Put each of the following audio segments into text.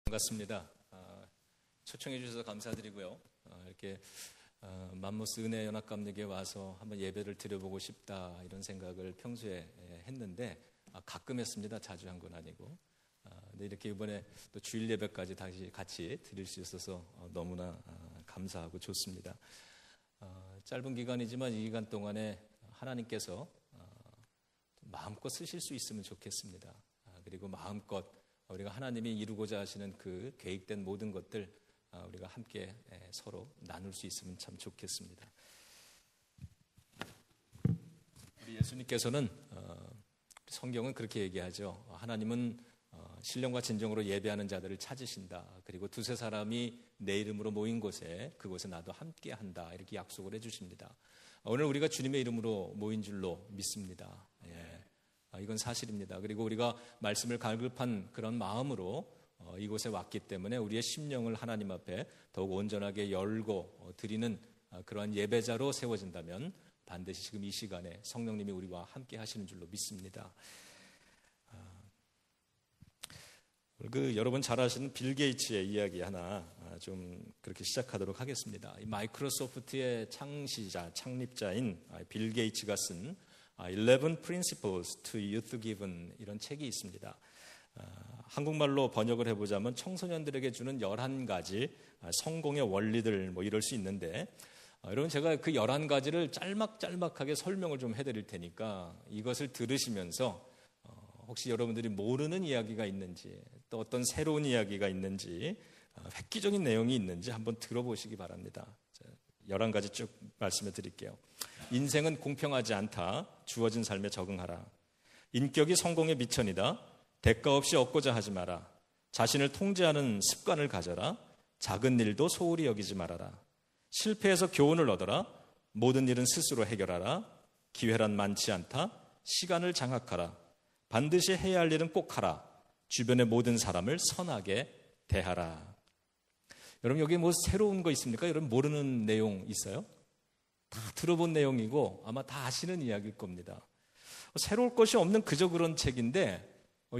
반갑습니다. 초청해 주셔서 감사드리고요. 이렇게 맘모스 은혜 연합감리교에 와서 한번 예배를 드려보고 싶다 이런 생각을 평소에 했는데 가끔 했습니다. 자주 한 건 아니고. 근데 이렇게 이번에 또 주일 예배까지 다시 같이 드릴 수 있어서 너무나 감사하고 좋습니다. 짧은 기간이지만 이 기간 동안에 하나님께서 마음껏 쓰실 수 있으면 좋겠습니다. 그리고 마음껏 우리가 하나님이 이루고자 하시는 그 계획된 모든 것들 우리가 함께 서로 나눌 수 있으면 참 좋겠습니다. 우리 예수님께서는 성경은 그렇게 얘기하죠. 하나님은 신령과 진정으로 예배하는 자들을 찾으신다. 그리고 두세 사람이 내 이름으로 모인 곳에 그곳에 나도 함께 한다. 이렇게 약속을 해주십니다. 오늘 우리가 주님의 이름으로 모인 줄로 믿습니다. 이건 사실입니다. 그리고 우리가 말씀을 갈급한 그런 마음으로 이곳에 왔기 때문에 우리의 심령을 하나님 앞에 더욱 온전하게 열고 드리는 그러한 예배자로 세워진다면 반드시 지금 이 시간에 성령님이 우리와 함께 하시는 줄로 믿습니다. 여러분 잘 아시는 빌 게이츠의 이야기 하나 좀 그렇게 시작하도록 하겠습니다. 마이크로소프트의 창립자인 빌 게이츠가 쓴 11 Principles to Youth Given 이런 책이 있습니다. 한국말로 번역을 해보자면 청소년들에게 주는 11가지 성공의 원리들 이럴 수 있는데 여러분 제가 그 11가지를 짤막짤막하게 설명을 좀 해드릴 테니까 이것을 들으시면서 혹시 여러분들이 모르는 이야기가 있는지 또 어떤 새로운 이야기가 있는지 획기적인 내용이 있는지 한번 들어보시기 바랍니다. 11가지 쭉 말씀해 드릴게요. 인생은 공평하지 않다. 주어진 삶에 적응하라. 인격이 성공의 미천이다. 대가 없이 얻고자 하지 마라. 자신을 통제하는 습관을 가져라. 작은 일도 소홀히 여기지 말아라. 실패해서 교훈을 얻어라. 모든 일은 스스로 해결하라. 기회란 많지 않다. 시간을 장악하라. 반드시 해야 할 일은 꼭 하라. 주변의 모든 사람을 선하게 대하라. 여러분 여기 새로운 거 있습니까? 여러분 모르는 내용 있어요? 다 들어본 내용이고 아마 다 아시는 이야기일 겁니다. 새로울 것이 없는 그저 그런 책인데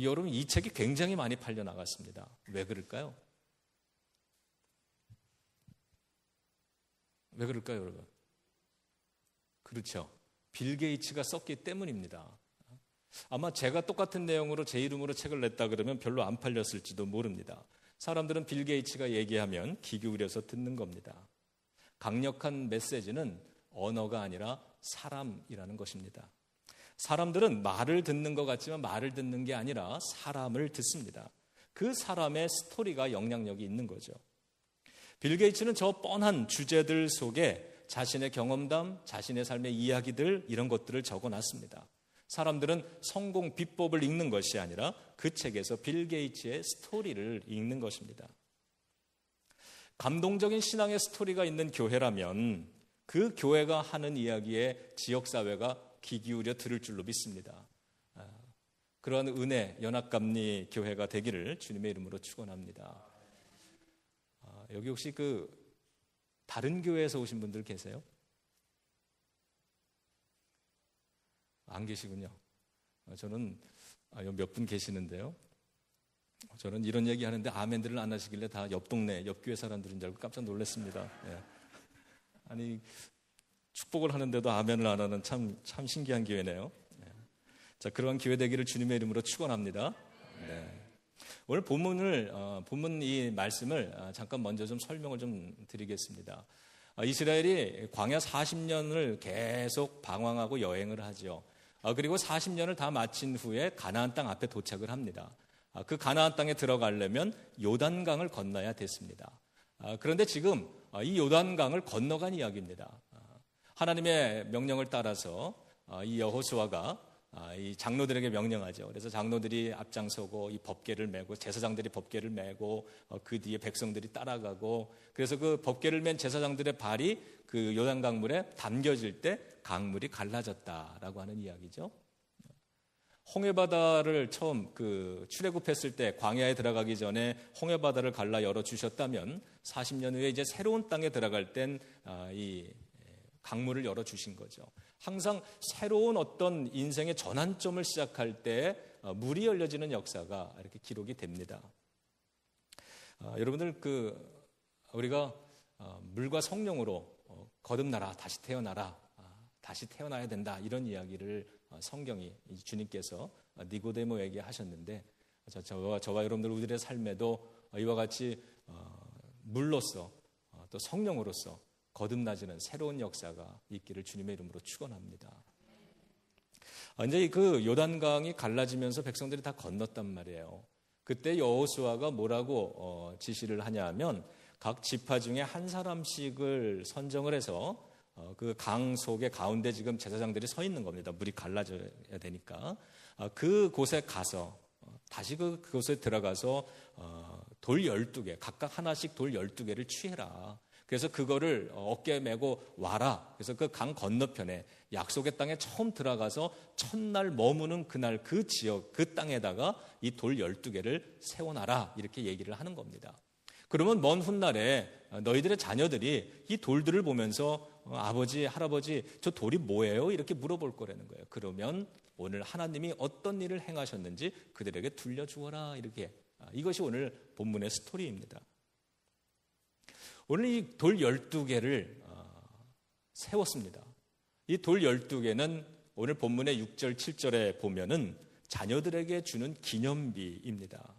여러분 이 책이 굉장히 많이 팔려 나갔습니다. 왜 그럴까요? 왜 그럴까요, 여러분? 그렇죠. 빌 게이츠가 썼기 때문입니다. 아마 제가 똑같은 내용으로 제 이름으로 책을 냈다 그러면 별로 안 팔렸을지도 모릅니다. 사람들은 빌 게이츠가 얘기하면 귀 기울여서 듣는 겁니다. 강력한 메시지는 언어가 아니라 사람이라는 것입니다. 사람들은 말을 듣는 것 같지만 말을 듣는 게 아니라 사람을 듣습니다. 그 사람의 스토리가 영향력이 있는 거죠. 빌 게이츠는 저 뻔한 주제들 속에 자신의 경험담, 자신의 삶의 이야기들 이런 것들을 적어놨습니다. 사람들은 성공 비법을 읽는 것이 아니라 그 책에서 빌 게이츠의 스토리를 읽는 것입니다. 감동적인 신앙의 스토리가 있는 교회라면 그 교회가 하는 이야기에 지역사회가 귀 기울여 들을 줄로 믿습니다. 그러한 은혜 연합감리 교회가 되기를 주님의 이름으로 축원합니다. 여기 혹시 다른 교회에서 오신 분들 계세요? 안 계시군요. 저는 몇 분 계시는데요. 저는 이런 얘기 하는데 아멘들을 안 하시길래 다 옆 동네, 옆 교회 사람들인 줄 알고 깜짝 놀랐습니다. 아니 축복을 하는데도 아멘을 안 하는 참 신기한 교회네요. 자, 그러한 교회 되기를 주님의 이름으로 축원합니다. 오늘 본문 이 말씀을 잠깐 먼저 좀 설명을 좀 드리겠습니다. 이스라엘이 광야 40년을 계속 방황하고 여행을 하죠. 그리고 40년을 다 마친 후에 가나안 땅 앞에 도착을 합니다. 그 가나안 땅에 들어가려면 요단강을 건너야 됐습니다. 그런데 지금 이 요단강을 건너간 이야기입니다. 하나님의 명령을 따라서 이 여호수아가 이 장로들에게 명령하죠. 그래서 장로들이 앞장서고 이 법궤를 메고 제사장들이 법궤를 메고 그 뒤에 백성들이 따라가고 그래서 그 법궤를 맨 제사장들의 발이 그 요단강물에 담겨질 때 강물이 갈라졌다라고 하는 이야기죠. 홍해바다를 처음 출애굽했을 때 광야에 들어가기 전에 홍해바다를 갈라 열어 주셨다면 40년 후에 이제 새로운 땅에 들어갈 땐 이 강물을 열어 주신 거죠. 항상 새로운 어떤 인생의 전환점을 시작할 때 물이 열려지는 역사가 이렇게 기록이 됩니다. 여러분들 우리가 물과 성령으로 거듭나라, 다시 태어나라, 다시 태어나야 된다, 이런 이야기를 성경이 주님께서 니고데모에게 하셨는데, 저와 여러분들 우리들의 삶에도 이와 같이 물로서 또 성령으로서 거듭나지는 새로운 역사가 있기를 주님의 이름으로 축원합니다. 이제 그 요단강이 갈라지면서 백성들이 다 건넜단 말이에요. 그때 여호수아가 뭐라고 지시를 하냐면, 각 지파 중에 한 사람씩을 선정을 해서 그 강 속의 가운데 지금 제사장들이 서 있는 겁니다. 물이 갈라져야 되니까. 그곳에 가서 다시 그곳에 들어가서 돌 12개, 각각 하나씩 돌 12개를 취해라. 그래서 그거를 어깨에 메고 와라. 그래서 그 강 건너편에 약속의 땅에 처음 들어가서 첫날 머무는 그날 그 지역, 그 땅에다가 이 돌 12개를 세워놔라. 이렇게 얘기를 하는 겁니다. 그러면 먼 훗날에 너희들의 자녀들이 이 돌들을 보면서 아버지, 할아버지, 저 돌이 뭐예요? 이렇게 물어볼 거라는 거예요. 그러면 오늘 하나님이 어떤 일을 행하셨는지 그들에게 들려주어라. 이렇게. 이것이 오늘 본문의 스토리입니다. 오늘 이 돌 12개를 세웠습니다. 이 돌 12개는 오늘 본문의 6절, 7절에 보면은 자녀들에게 주는 기념비입니다.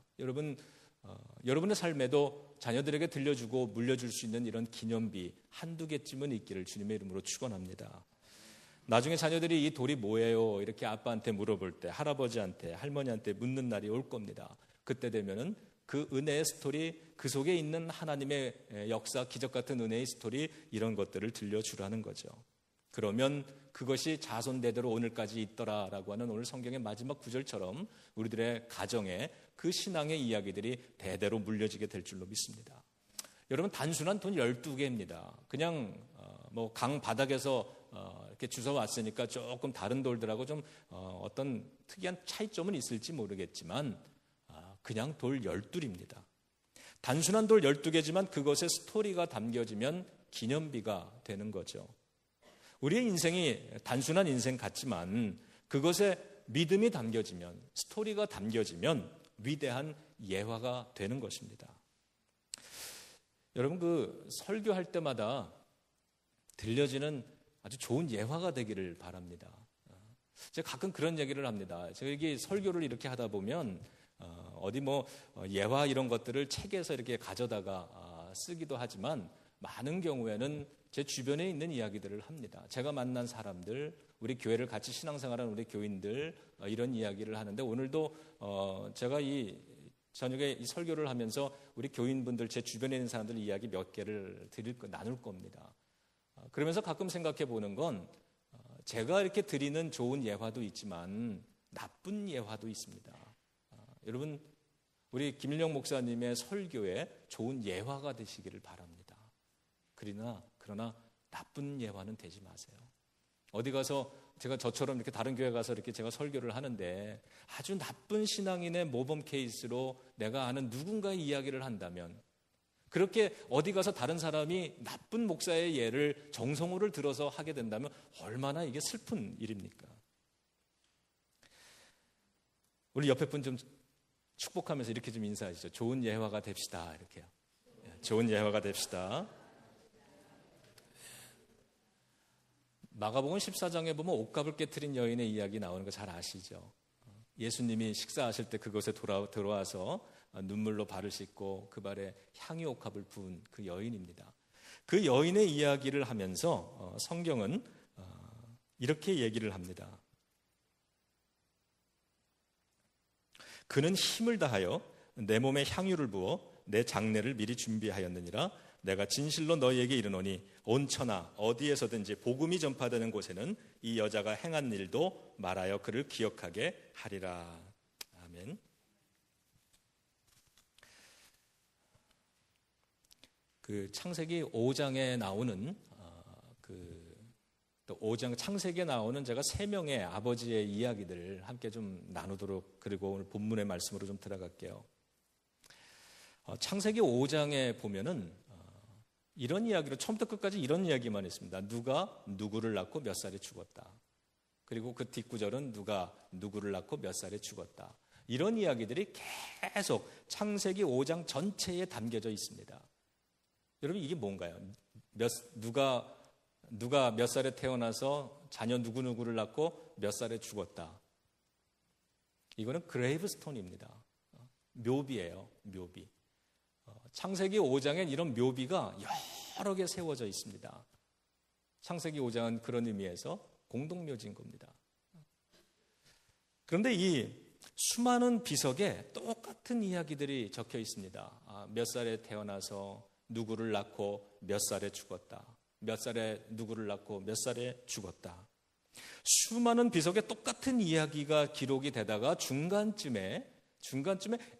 여러분의 삶에도 자녀들에게 들려주고 물려줄 수 있는 이런 기념비 한두 개쯤은 있기를 주님의 이름으로 축원합니다. 나중에 자녀들이 이 돌이 뭐예요? 이렇게 아빠한테 물어볼 때, 할아버지한테, 할머니한테 묻는 날이 올 겁니다. 그때 되면은 그 은혜의 스토리, 그 속에 있는 하나님의 역사, 기적 같은 은혜의 스토리, 이런 것들을 들려주라는 거죠. 그러면 그것이 자손대대로 오늘까지 있더라라고 하는 오늘 성경의 마지막 구절처럼 우리들의 가정에 그 신앙의 이야기들이 대대로 물려지게 될 줄로 믿습니다. 여러분, 단순한 돈 12개입니다. 그냥 강 바닥에서 이렇게 주워 왔으니까 조금 다른 돌들하고 좀 어떤 특이한 차이점은 있을지 모르겠지만 그냥 돌 12입니다. 단순한 돌 12개지만 그것에 스토리가 담겨지면 기념비가 되는 거죠. 우리의 인생이 단순한 인생 같지만 그것에 믿음이 담겨지면, 스토리가 담겨지면 위대한 예화가 되는 것입니다. 여러분, 설교할 때마다 들려지는 아주 좋은 예화가 되기를 바랍니다. 제가 가끔 그런 얘기를 합니다. 제가 이게 설교를 이렇게 하다 보면 어디 예화 이런 것들을 책에서 이렇게 가져다가 쓰기도 하지만 많은 경우에는 제 주변에 있는 이야기들을 합니다. 제가 만난 사람들, 우리 교회를 같이 신앙생활하는 우리 교인들, 이런 이야기를 하는데, 오늘도 제가 저녁에 이 설교를 하면서 우리 교인분들, 제 주변에 있는 사람들 이야기 몇 개를 나눌 겁니다. 그러면서 가끔 생각해 보는 건 제가 이렇게 드리는 좋은 예화도 있지만 나쁜 예화도 있습니다. 여러분, 우리 김일영 목사님의 설교에 좋은 예화가 되시기를 바랍니다. 그러나 나쁜 예화는 되지 마세요. 어디 가서 제가 저처럼 이렇게 다른 교회 가서 이렇게 제가 설교를 하는데 아주 나쁜 신앙인의 모범 케이스로 내가 아는 누군가의 이야기를 한다면, 그렇게 어디 가서 다른 사람이 나쁜 목사의 예를 정성호를 들어서 하게 된다면 얼마나 이게 슬픈 일입니까? 우리 옆에 분 좀 축복하면서 이렇게 좀 인사하시죠. 좋은 예화가 됩시다. 이렇게요. 좋은 예화가 됩시다. 마가복음 14장에 보면 옷값을 깨트린 여인의 이야기 나오는 거 잘 아시죠? 예수님이 식사하실 때 그곳에 들어와서 눈물로 발을 씻고 그 발에 향유 옥합을 부은 그 여인입니다. 그 여인의 이야기를 하면서 성경은 이렇게 얘기를 합니다. 그는 힘을 다하여 내 몸에 향유를 부어 내 장례를 미리 준비하였느니라. 내가 진실로 너희에게 이르노니 온 천하 어디에서든지 복음이 전파되는 곳에는 이 여자가 행한 일도 말하여 그를 기억하게 하리라. 아멘. 그 창세기 5장에 나오는 또 5장 창세기에 나오는 제가 3명의 아버지의 이야기들을 함께 좀 나누도록, 그리고 오늘 본문의 말씀으로 좀 들어갈게요. 창세기 5장에 보면은 이런 이야기로 처음부터 끝까지 이런 이야기만 있습니다. 누가 누구를 낳고 몇 살에 죽었다. 그리고 그 뒷구절은 누가 누구를 낳고 몇 살에 죽었다. 이런 이야기들이 계속 창세기 5장 전체에 담겨져 있습니다. 여러분 이게 뭔가요? 누가 몇 살에 태어나서 자녀 누구누구를 낳고 몇 살에 죽었다. 이거는 그레이브스톤입니다. 묘비예요. 묘비. 창세기 5장엔 이런 묘비가 여러 개 세워져 있습니다. 창세기 5장은 그런 의미에서 공동묘지인 겁니다. 그런데 이 수많은 비석에 똑같은 이야기들이 적혀 있습니다. 몇 살에 태어나서 누구를 낳고 몇 살에 죽었다. 몇 살에 누구를 낳고 몇 살에 죽었다. 수많은 비석에 똑같은 이야기가 기록이 되다가 중간쯤에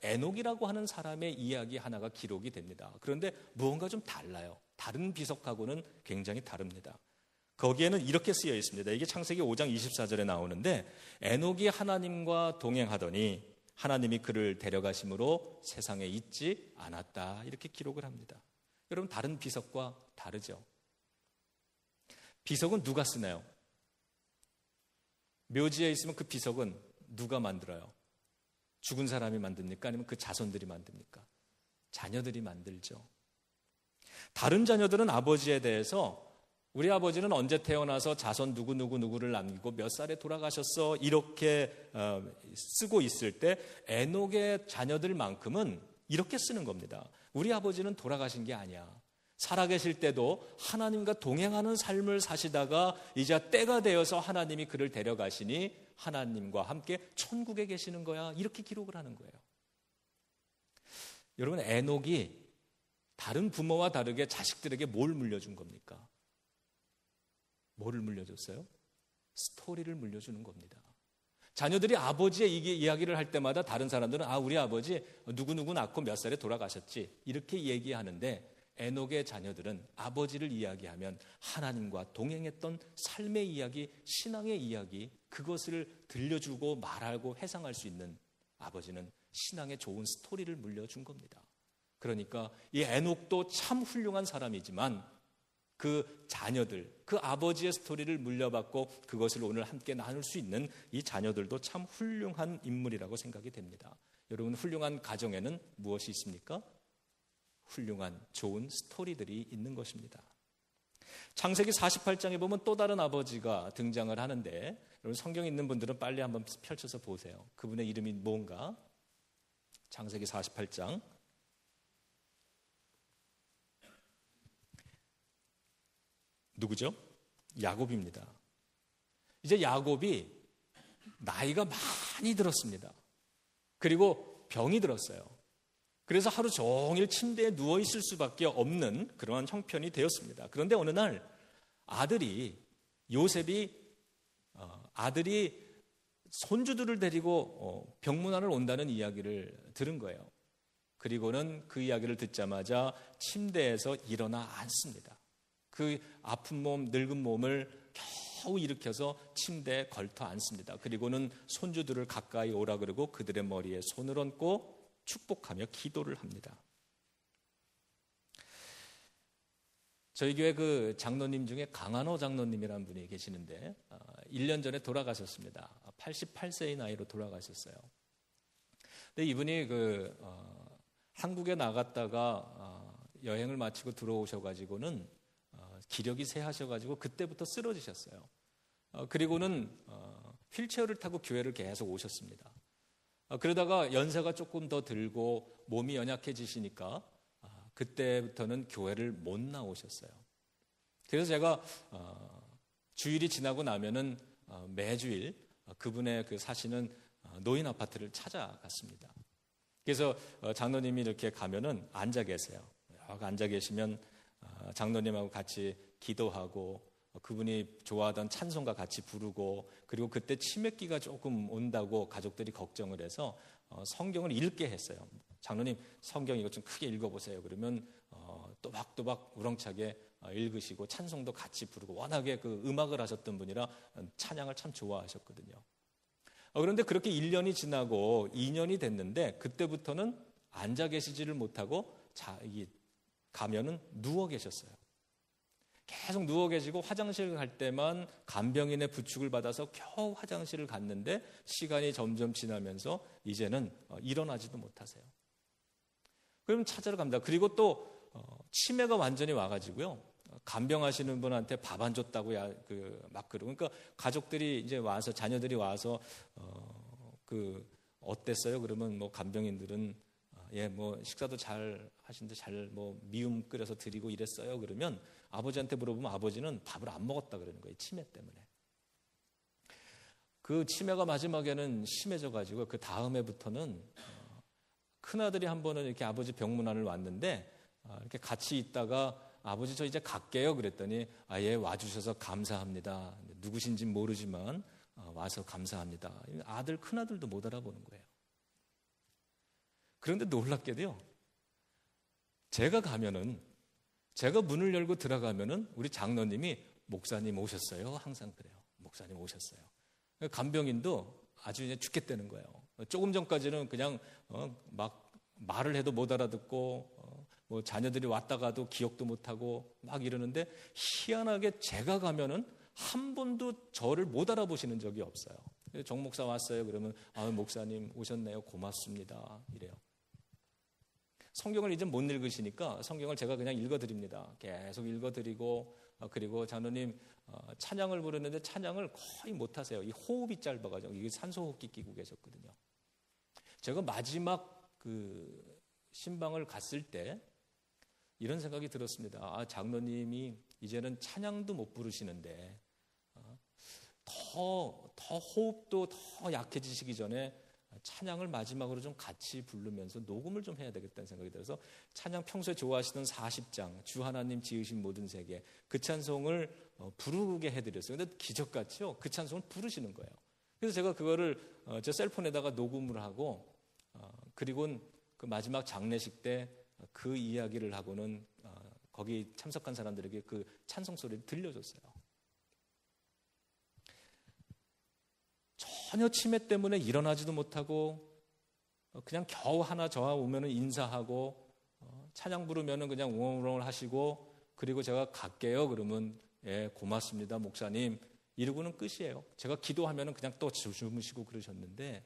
에녹이라고 하는 사람의 이야기 하나가 기록이 됩니다. 그런데 무언가 좀 달라요. 다른 비석하고는 굉장히 다릅니다. 거기에는 이렇게 쓰여 있습니다. 이게 창세기 5장 24절에 나오는데 에녹이 하나님과 동행하더니 하나님이 그를 데려가심으로 세상에 있지 않았다. 이렇게 기록을 합니다. 여러분 다른 비석과 다르죠? 비석은 누가 쓰나요? 묘지에 있으면 그 비석은 누가 만들어요? 죽은 사람이 만듭니까? 아니면 그 자손들이 만듭니까? 자녀들이 만들죠. 다른 자녀들은 아버지에 대해서 우리 아버지는 언제 태어나서 자손 누구를 남기고 몇 살에 돌아가셨어 이렇게 쓰고 있을 때 에녹의 자녀들만큼은 이렇게 쓰는 겁니다. 우리 아버지는 돌아가신 게 아니야. 살아계실 때도 하나님과 동행하는 삶을 사시다가 이제 때가 되어서 하나님이 그를 데려가시니 하나님과 함께 천국에 계시는 거야. 이렇게 기록을 하는 거예요. 여러분 에녹이 다른 부모와 다르게 자식들에게 뭘 물려준 겁니까? 뭐를 물려줬어요? 스토리를 물려주는 겁니다. 자녀들이 아버지의 이야기를 할 때마다 다른 사람들은 우리 아버지 누구누구 낳고 몇 살에 돌아가셨지 이렇게 얘기하는데 에녹의 자녀들은 아버지를 이야기하면 하나님과 동행했던 삶의 이야기, 신앙의 이야기 그것을 들려주고 말하고 회상할 수 있는 아버지는 신앙의 좋은 스토리를 물려준 겁니다. 그러니까 이 에녹도 참 훌륭한 사람이지만 그 자녀들, 그 아버지의 스토리를 물려받고 그것을 오늘 함께 나눌 수 있는 이 자녀들도 참 훌륭한 인물이라고 생각이 됩니다. 여러분 훌륭한 가정에는 무엇이 있습니까? 훌륭한 좋은 스토리들이 있는 것입니다. 창세기 48장에 보면 또 다른 아버지가 등장을 하는데 여러분 성경 있는 분들은 빨리 한번 펼쳐서 보세요. 그분의 이름이 뭔가? 창세기 48장 누구죠? 야곱입니다. 이제 야곱이 나이가 많이 들었습니다. 그리고 병이 들었어요. 그래서 하루 종일 침대에 누워있을 수밖에 없는 그러한 형편이 되었습니다. 그런데 어느 날 요셉이 손주들을 데리고 병문안을 온다는 이야기를 들은 거예요. 그리고는 그 이야기를 듣자마자 침대에서 일어나 앉습니다. 그 아픈 몸, 늙은 몸을 겨우 일으켜서 침대에 걸터 앉습니다. 그리고는 손주들을 가까이 오라 그러고 그들의 머리에 손을 얹고 축복하며 기도를 합니다. 저희 교회 그 장로님 중에 강한호 장로님이라는 분이 계시는데 1년 전에 돌아가셨습니다. 88세의 나이로 돌아가셨어요. 근데 이분이 한국에 나갔다가 여행을 마치고 들어오셔가지고는 기력이 쇠하셔가지고 그때부터 쓰러지셨어요. 그리고는 휠체어를 타고 교회를 계속 오셨습니다. 그러다가 연세가 조금 더 들고 몸이 연약해지시니까 그때부터는 교회를 못 나오셨어요. 그래서 제가 주일이 지나고 나면은 매주일 그분의 사시는 노인 아파트를 찾아갔습니다. 그래서 장로님이 이렇게 가면은 앉아 계세요. 앉아 계시면 장로님하고 같이 기도하고 그분이 좋아하던 찬송가 같이 부르고 그리고 그때 치매기가 조금 온다고 가족들이 걱정을 해서 성경을 읽게 했어요. 장로님 성경 이것 좀 크게 읽어보세요. 그러면 또박또박 우렁차게 읽으시고 찬송도 같이 부르고 워낙에 그 음악을 하셨던 분이라 찬양을 참 좋아하셨거든요. 그런데 그렇게 1년이 지나고 2년이 됐는데 그때부터는 앉아 계시지를 못하고 가면은 누워 계셨어요. 계속 누워 계시고 화장실 갈 때만 간병인의 부축을 받아서 겨우 화장실을 갔는데 시간이 점점 지나면서 이제는 일어나지도 못하세요. 그럼 찾으러 갑니다. 그리고 또 치매가 완전히 와가지고요. 간병하시는 분한테 밥 안 줬다고 막 그러고. 그러니까 가족들이 이제 와서 자녀들이 와서 어땠어요? 그러면 뭐 간병인들은 뭐 식사도 잘 하시는데 잘 뭐 미음 끓여서 드리고 이랬어요. 그러면 아버지한테 물어보면 아버지는 밥을 안 먹었다 그러는 거예요. 치매 때문에. 그 치매가 마지막에는 심해져 가지고 그 다음 해부터는 큰아들이 한 번은 이렇게 아버지 병문안을 왔는데 이렇게 같이 있다가 아버지 저 이제 갈게요 그랬더니 예 와주셔서 감사합니다. 누구신지 모르지만 와서 감사합니다. 큰아들도 못 알아보는 거예요. 그런데 놀랍게도요. 제가 문을 열고 들어가면은 우리 장로님이 목사님 오셨어요. 항상 그래요. 목사님 오셨어요. 간병인도 아주 이제 죽겠다는 거예요. 조금 전까지는 그냥 막 말을 해도 못 알아듣고 뭐 자녀들이 왔다가도 기억도 못하고 막 이러는데 희한하게 제가 가면은 한 번도 저를 못 알아보시는 적이 없어요. 정 목사 왔어요. 그러면 목사님 오셨네요. 고맙습니다. 이래요. 성경을 이제 못 읽으시니까 성경을 제가 그냥 읽어드립니다. 계속 읽어드리고 그리고 장로님 찬양을 부르는데 찬양을 거의 못하세요. 이 호흡이 짧아가지고 이게 산소호흡기 끼고 계셨거든요. 제가 마지막 신방을 갔을 때 이런 생각이 들었습니다. 장로님이 이제는 찬양도 못 부르시는데 더 호흡도 더 약해지시기 전에 찬양을 마지막으로 좀 같이 부르면서 녹음을 좀 해야 되겠다는 생각이 들어서 찬양 평소에 좋아하시던 40장 주 하나님 지으신 모든 세계 그 찬송을 부르게 해드렸어요. 근데 기적같이요 그 찬송을 부르시는 거예요. 그래서 제가 그거를 제 셀폰에다가 녹음을 하고 그리고 그 마지막 장례식 때 그 이야기를 하고는 거기 참석한 사람들에게 그 찬송 소리를 들려줬어요. 전혀 치매 때문에 일어나지도 못하고 그냥 겨우 하나 저하 오면은 인사하고 찬양 부르면은 그냥 웅얼웅얼 하시고 그리고 제가 갈게요 그러면 고맙습니다 목사님 이러고는 끝이에요. 제가 기도하면은 그냥 또 주무시고 그러셨는데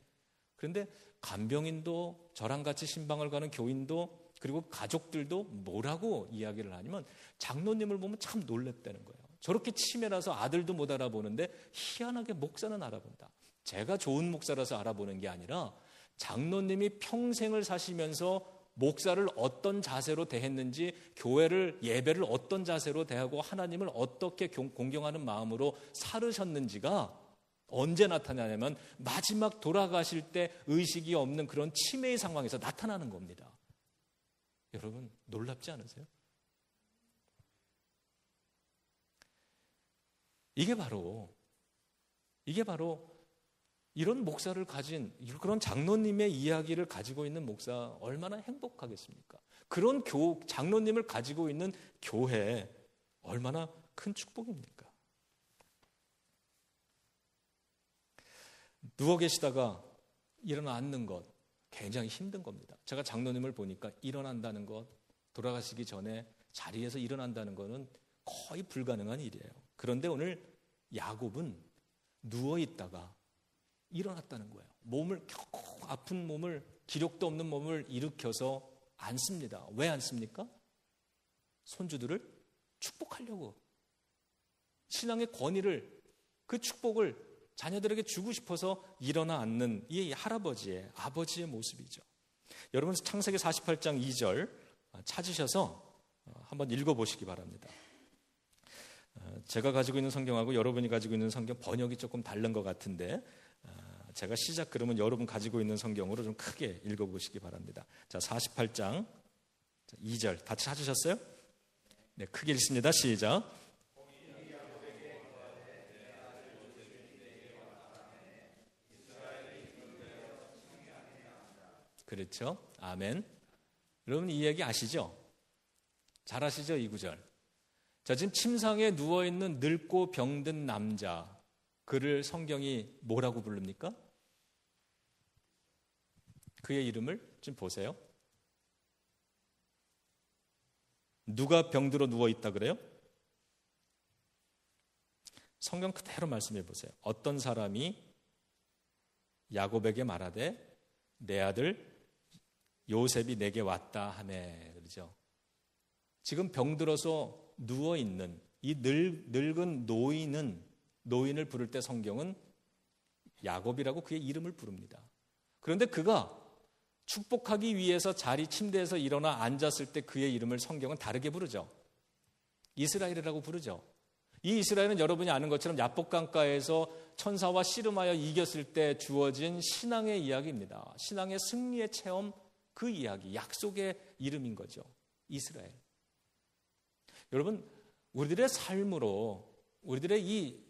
그런데 간병인도 저랑 같이 신방을 가는 교인도 그리고 가족들도 뭐라고 이야기를 하냐면 장로님을 보면 참 놀랬다는 거예요. 저렇게 치매라서 아들도 못 알아보는데 희한하게 목사는 알아본다. 제가 좋은 목사라서 알아보는 게 아니라 장로님이 평생을 사시면서 목사를 어떤 자세로 대했는지 교회를 예배를 어떤 자세로 대하고 하나님을 어떻게 공경하는 마음으로 살으셨는지가 언제 나타나냐면 마지막 돌아가실 때 의식이 없는 그런 치매의 상황에서 나타나는 겁니다. 여러분 놀랍지 않으세요? 이게 바로 이런 목사를 가진 그런 장로님의 이야기를 가지고 있는 목사 얼마나 행복하겠습니까? 그런 장로님을 가지고 있는 교회 얼마나 큰 축복입니까? 누워 계시다가 일어나 앉는 것 굉장히 힘든 겁니다. 제가 장로님을 보니까 일어난다는 것, 돌아가시기 전에 자리에서 일어난다는 것은 거의 불가능한 일이에요. 그런데 오늘 야곱은 누워 있다가 일어났다는 거예요. 아픈 몸을 기력도 없는 몸을 일으켜서 앉습니다. 왜 앉습니까? 손주들을 축복하려고. 신앙의 권위를 그 축복을 자녀들에게 주고 싶어서 일어나 앉는 이 아버지의 모습이죠. 여러분 창세기 48장 2절 찾으셔서 한번 읽어보시기 바랍니다. 제가 가지고 있는 성경하고 여러분이 가지고 있는 성경 번역이 조금 다른 것 같은데 제가 시작 그러면 여러분 가지고 있는 성경으로 좀 크게 읽어보시기 바랍니다. 자, 48장 2절 다 찾으셨어요? 네, 크게 읽습니다. 시작. 그렇죠? 아멘. 여러분 이 얘기 아시죠? 잘 아시죠? 이 구절. 자, 지금 침상에 누워있는 늙고 병든 남자, 그를 성경이 뭐라고 부릅니까? 그의 이름을 좀 보세요. 누가 병들어 누워있다 그래요? 성경 그대로 말씀해 보세요. 어떤 사람이 야곱에게 말하되 내 아들 요셉이 내게 왔다 하매, 그러죠. 지금 병들어서 누워 있는 이 늙은 노인을 부를 때 성경은 야곱이라고 그의 이름을 부릅니다. 그런데 그가 축복하기 위해서 침대에서 일어나 앉았을 때 그의 이름을 성경은 다르게 부르죠. 이스라엘이라고 부르죠. 이 이스라엘은 여러분이 아는 것처럼 야복강가에서 천사와 씨름하여 이겼을 때 주어진 신앙의 이야기입니다. 신앙의 승리의 체험, 그 이야기, 약속의 이름인 거죠. 이스라엘. 여러분, 우리들의 삶으로, 우리들의 이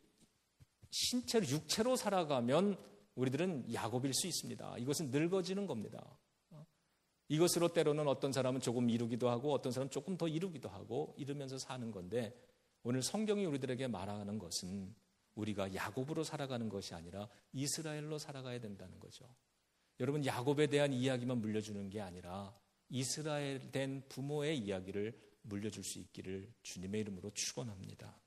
신체로, 육체로 살아가면 우리들은 야곱일 수 있습니다. 이것은 늙어지는 겁니다. 이것으로 때로는 어떤 사람은 조금 이루기도 하고 어떤 사람은 조금 더 이루기도 하고 이러면서 사는 건데, 오늘 성경이 우리들에게 말하는 것은 우리가 야곱으로 살아가는 것이 아니라 이스라엘로 살아가야 된다는 거죠. 여러분, 야곱에 대한 이야기만 물려주는 게 아니라 이스라엘 된 부모의 이야기를 물려줄 수 있기를 주님의 이름으로 축원합니다.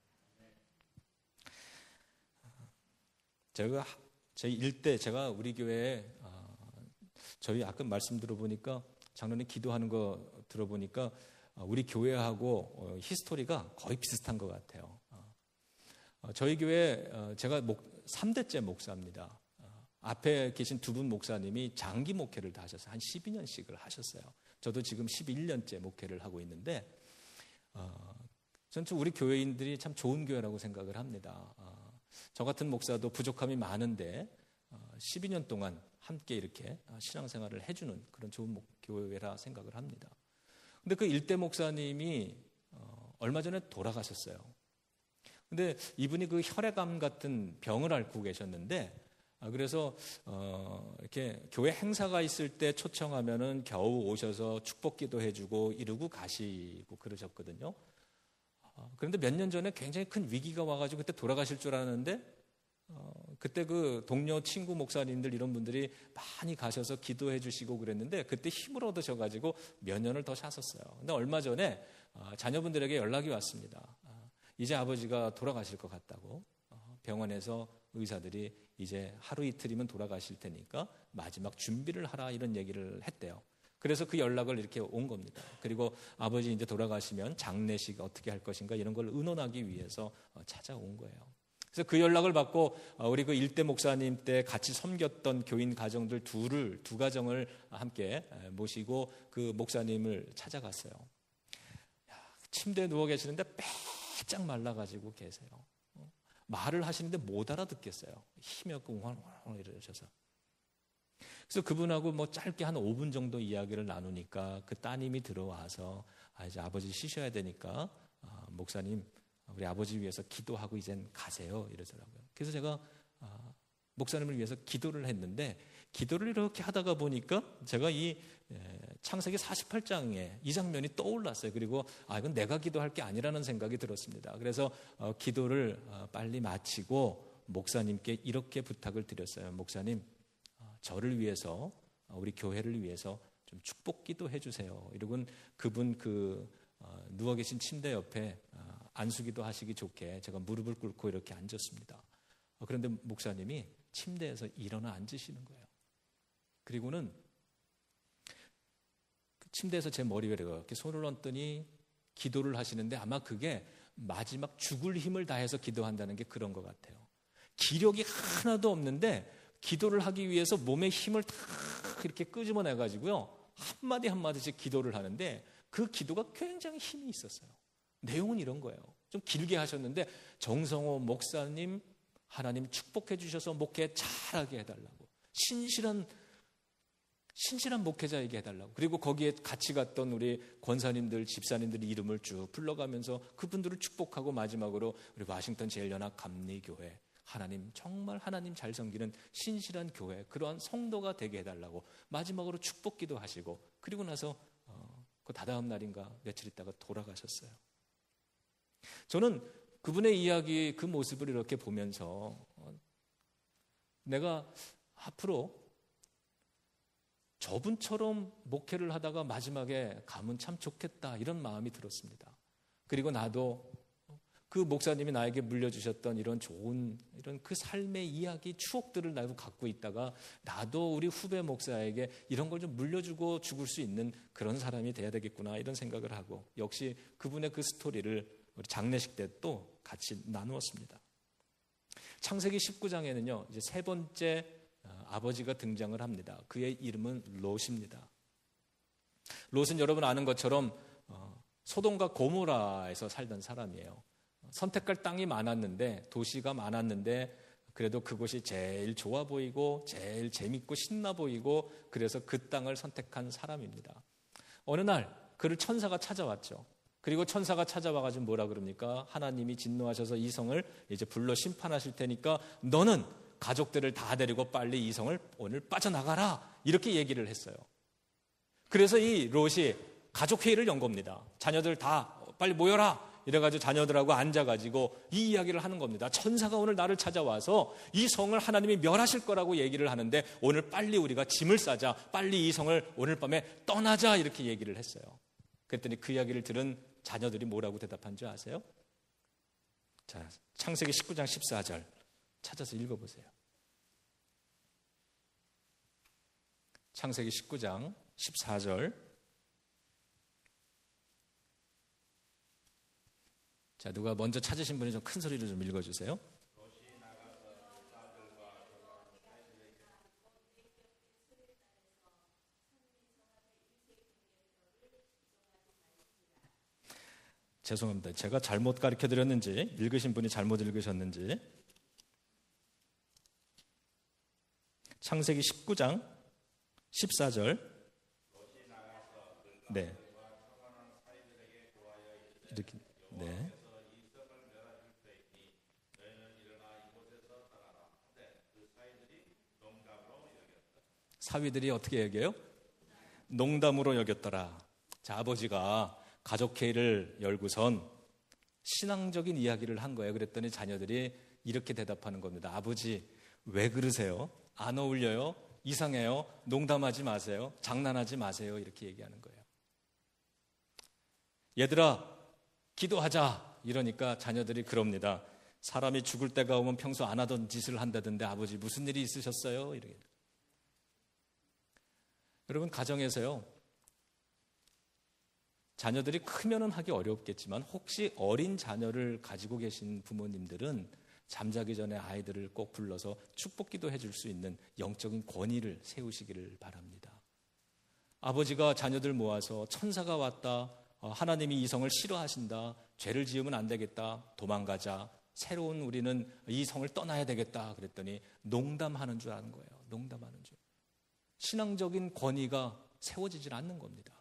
제 일대, 제가 우리 교회에 저희 아까 말씀 들어보니까 장로님 기도하는 거 들어보니까 우리 교회하고 히스토리가 거의 비슷한 것 같아요. 저희 교회 제가 3대째 목사입니다. 앞에 계신 두 분 목사님이 장기 목회를 다 하셨어요. 한 12년씩을 하셨어요. 저도 지금 11년째 목회를 하고 있는데 저는 우리 교회인들이 참 좋은 교회라고 생각을 합니다. 저 같은 목사도 부족함이 많은데 12년 동안 함께 이렇게 신앙생활을 해주는 그런 좋은 교회라 생각을 합니다. 근데 그 일대 목사님이 얼마 전에 돌아가셨어요. 근데 이분이 그 혈액암 같은 병을 앓고 계셨는데, 그래서 이렇게 교회 행사가 있을 때 초청하면은 겨우 오셔서 축복기도 해주고 이러고 가시고 그러셨거든요. 그런데 몇 년 전에 굉장히 큰 위기가 와가지고 그때 돌아가실 줄 알았는데, 그때 그 동료 친구 목사님들 이런 분들이 많이 가셔서 기도해 주시고 그랬는데, 그때 힘을 얻으셔가지고 몇 년을 더 사셨어요. 근데 얼마 전에 자녀분들에게 연락이 왔습니다. 이제 아버지가 돌아가실 것 같다고. 병원에서 의사들이 이제 하루 이틀이면 돌아가실 테니까 마지막 준비를 하라, 이런 얘기를 했대요. 그래서 그 연락을 이렇게 온 겁니다. 그리고 아버지 이제 돌아가시면 장례식 어떻게 할 것인가 이런 걸 의논하기 위해서 찾아온 거예요. 그래서 그 연락을 받고 우리 그 일대 목사님 때 같이 섬겼던 교인 가정들 두 가정을 함께 모시고 그 목사님을 찾아갔어요. 침대에 누워 계시는데 빼짝 말라가지고 계세요. 말을 하시는데 못 알아듣겠어요. 힘이 없고 웅얼웅얼 이러셔서. 그래서 그분하고 뭐 짧게 한 5분 정도 이야기를 나누니까 그 따님이 들어와서 이제 아버지 쉬셔야 되니까 목사님 우리 아버지 위해서 기도하고 이젠 가세요, 이러더라고요. 그래서 제가 목사님을 위해서 기도를 했는데, 기도를 이렇게 하다가 보니까 제가 이 창세기 48장에 이 장면이 떠올랐어요. 그리고 이건 내가 기도할 게 아니라는 생각이 들었습니다. 그래서 기도를 빨리 마치고 목사님께 이렇게 부탁을 드렸어요. 목사님, 저를 위해서, 우리 교회를 위해서 좀 축복 기도해 주세요. 이러곤 그분 누워 계신 침대 옆에 안수기도 하시기 좋게 제가 무릎을 꿇고 이렇게 앉았습니다. 그런데 목사님이 침대에서 일어나 앉으시는 거예요. 그리고는 그 침대에서 제 머리 위에 이렇게 손을 얹더니 기도를 하시는데, 아마 그게 마지막 죽을 힘을 다해서 기도한다는 게 그런 것 같아요. 기력이 하나도 없는데 기도를 하기 위해서 몸의 힘을 다 이렇게 끄집어내가지고요, 한마디 한마디씩 기도를 하는데 그 기도가 굉장히 힘이 있었어요. 내용은 이런 거예요. 좀 길게 하셨는데, 정성호 목사님 하나님 축복해 주셔서 목회 잘하게 해달라고, 신실한 목회자에게 해달라고, 그리고 거기에 같이 갔던 우리 권사님들, 집사님들 이름을 쭉 불러가면서 그분들을 축복하고, 마지막으로 우리 워싱턴 제일연합 감리교회 하나님, 정말 하나님 잘 섬기는 신실한 교회, 그러한 성도가 되게 해달라고 마지막으로 축복기도 하시고, 그리고 나서 그 다다음 날인가 며칠 있다가 돌아가셨어요. 저는 그분의 이야기, 그 모습을 이렇게 보면서 내가 앞으로 저분처럼 목회를 하다가 마지막에 가면 참 좋겠다, 이런 마음이 들었습니다. 그리고 나도 그 목사님이 나에게 물려주셨던 이런 좋은 이런 그 삶의 이야기, 추억들을 나도 갖고 있다가 나도 우리 후배 목사에게 이런 걸 좀 물려주고 죽을 수 있는 그런 사람이 돼야 되겠구나 이런 생각을 하고 역시 그분의 그 스토리를 우리 장례식 때 또 같이 나누었습니다. 창세기 19장에는요 이제 세 번째 아버지가 등장을 합니다. 그의 이름은 롯입니다. 롯은 여러분 아는 것처럼 소돔과 고모라에서 살던 사람이에요. 선택할 땅이 많았는데 도시가 많았는데 그래도 그곳이 제일 좋아 보이고 제일 재밌고 신나 보이고 그래서 그 땅을 선택한 사람입니다. 어느 날 그를 천사가 찾아왔죠. 그리고 천사가 찾아와가지고 뭐라 그럽니까? 하나님이 진노하셔서 이 성을 이제 불러 심판하실 테니까 너는 가족들을 다 데리고 빨리 이 성을 오늘 빠져나가라 이렇게 얘기를 했어요. 그래서 이 롯이 가족회의를 연 겁니다. 자녀들 다 빨리 모여라 이래가지고 자녀들하고 앉아가지고 이 이야기를 하는 겁니다. 천사가 오늘 나를 찾아와서 이 성을 하나님이 멸하실 거라고 얘기를 하는데 오늘 빨리 우리가 짐을 싸자, 빨리 이 성을 오늘 밤에 떠나자 이렇게 얘기를 했어요. 그랬더니 그 이야기를 들은 자녀들이 뭐라고 대답한 줄 아세요? 자, 창세기 19장 14절 찾아서 읽어보세요. 창세기 19장 14절. 자, 누가 먼저 찾으신 분이 좀 큰 소리로 좀 읽어주세요. 죄송합니다. 제가 잘못 가르쳐 드렸는지 읽으신 분이 잘못 읽으셨는지. 창세기 19장 14절. 네. 이렇게. 네. 사위들이 어떻게 얘기해요? 농담으로 여겼더라. 자, 아버지가 가족회의를 열고선 신앙적인 이야기를 한 거예요. 그랬더니 자녀들이 이렇게 대답하는 겁니다. 아버지, 왜 그러세요? 안 어울려요? 이상해요? 농담하지 마세요. 장난하지 마세요. 이렇게 얘기하는 거예요. 얘들아, 기도하자. 이러니까 자녀들이 그럽니다. 사람이 죽을 때가 오면 평소 안 하던 짓을 한다던데 아버지 무슨 일이 있으셨어요? 이렇게. 여러분, 가정에서요, 자녀들이 크면은 하기 어렵겠지만 혹시 어린 자녀를 가지고 계신 부모님들은 잠자기 전에 아이들을 꼭 불러서 축복기도 해줄 수 있는 영적인 권위를 세우시기를 바랍니다. 아버지가 자녀들 모아서 천사가 왔다, 하나님이 이 성을 싫어하신다, 죄를 지으면 안 되겠다, 도망가자, 새로운 우리는 이 성을 떠나야 되겠다 그랬더니 농담하는 줄 아는 거예요. 농담하는 줄. 신앙적인 권위가 세워지질 않는 겁니다.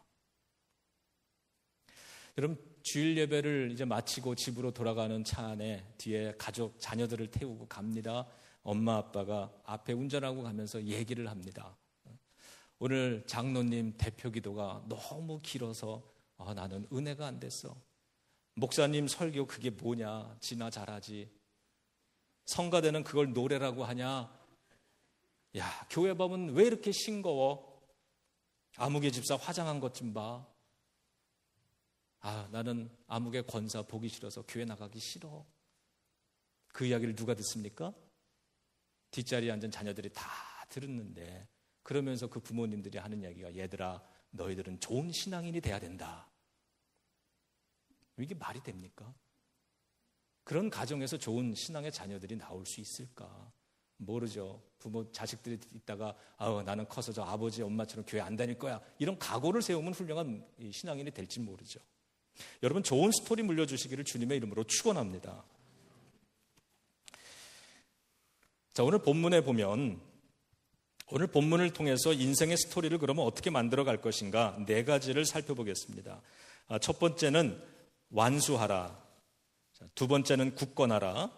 여러분, 주일 예배를 이제 마치고 집으로 돌아가는 차 안에 뒤에 가족, 자녀들을 태우고 갑니다. 엄마, 아빠가 앞에 운전하고 가면서 얘기를 합니다. 오늘 장로님 대표 기도가 너무 길어서 나는 은혜가 안 됐어. 목사님 설교 그게 뭐냐? 지나 잘하지. 성가대는 그걸 노래라고 하냐? 야, 교회 보면 왜 이렇게 싱거워? 아무개 집사 화장한 것 좀 봐. 나는 아무개 권사 보기 싫어서 교회 나가기 싫어. 그 이야기를 누가 듣습니까? 뒷자리에 앉은 자녀들이 다 들었는데 그러면서 그 부모님들이 하는 이야기가 얘들아, 너희들은 좋은 신앙인이 돼야 된다. 이게 말이 됩니까? 그런 가정에서 좋은 신앙의 자녀들이 나올 수 있을까? 모르죠. 부모, 자식들이 있다가 나는 커서 저 아버지, 엄마처럼 교회 안 다닐 거야. 이런 각오를 세우면 훌륭한 신앙인이 될지 모르죠. 여러분, 좋은 스토리 물려주시기를 주님의 이름으로 축원합니다. 자, 오늘 본문에 보면 오늘 본문을 통해서 인생의 스토리를 그러면 어떻게 만들어 갈 것인가 4가지를 살펴보겠습니다. 첫 번째는 완수하라. 두 번째는 굳건하라.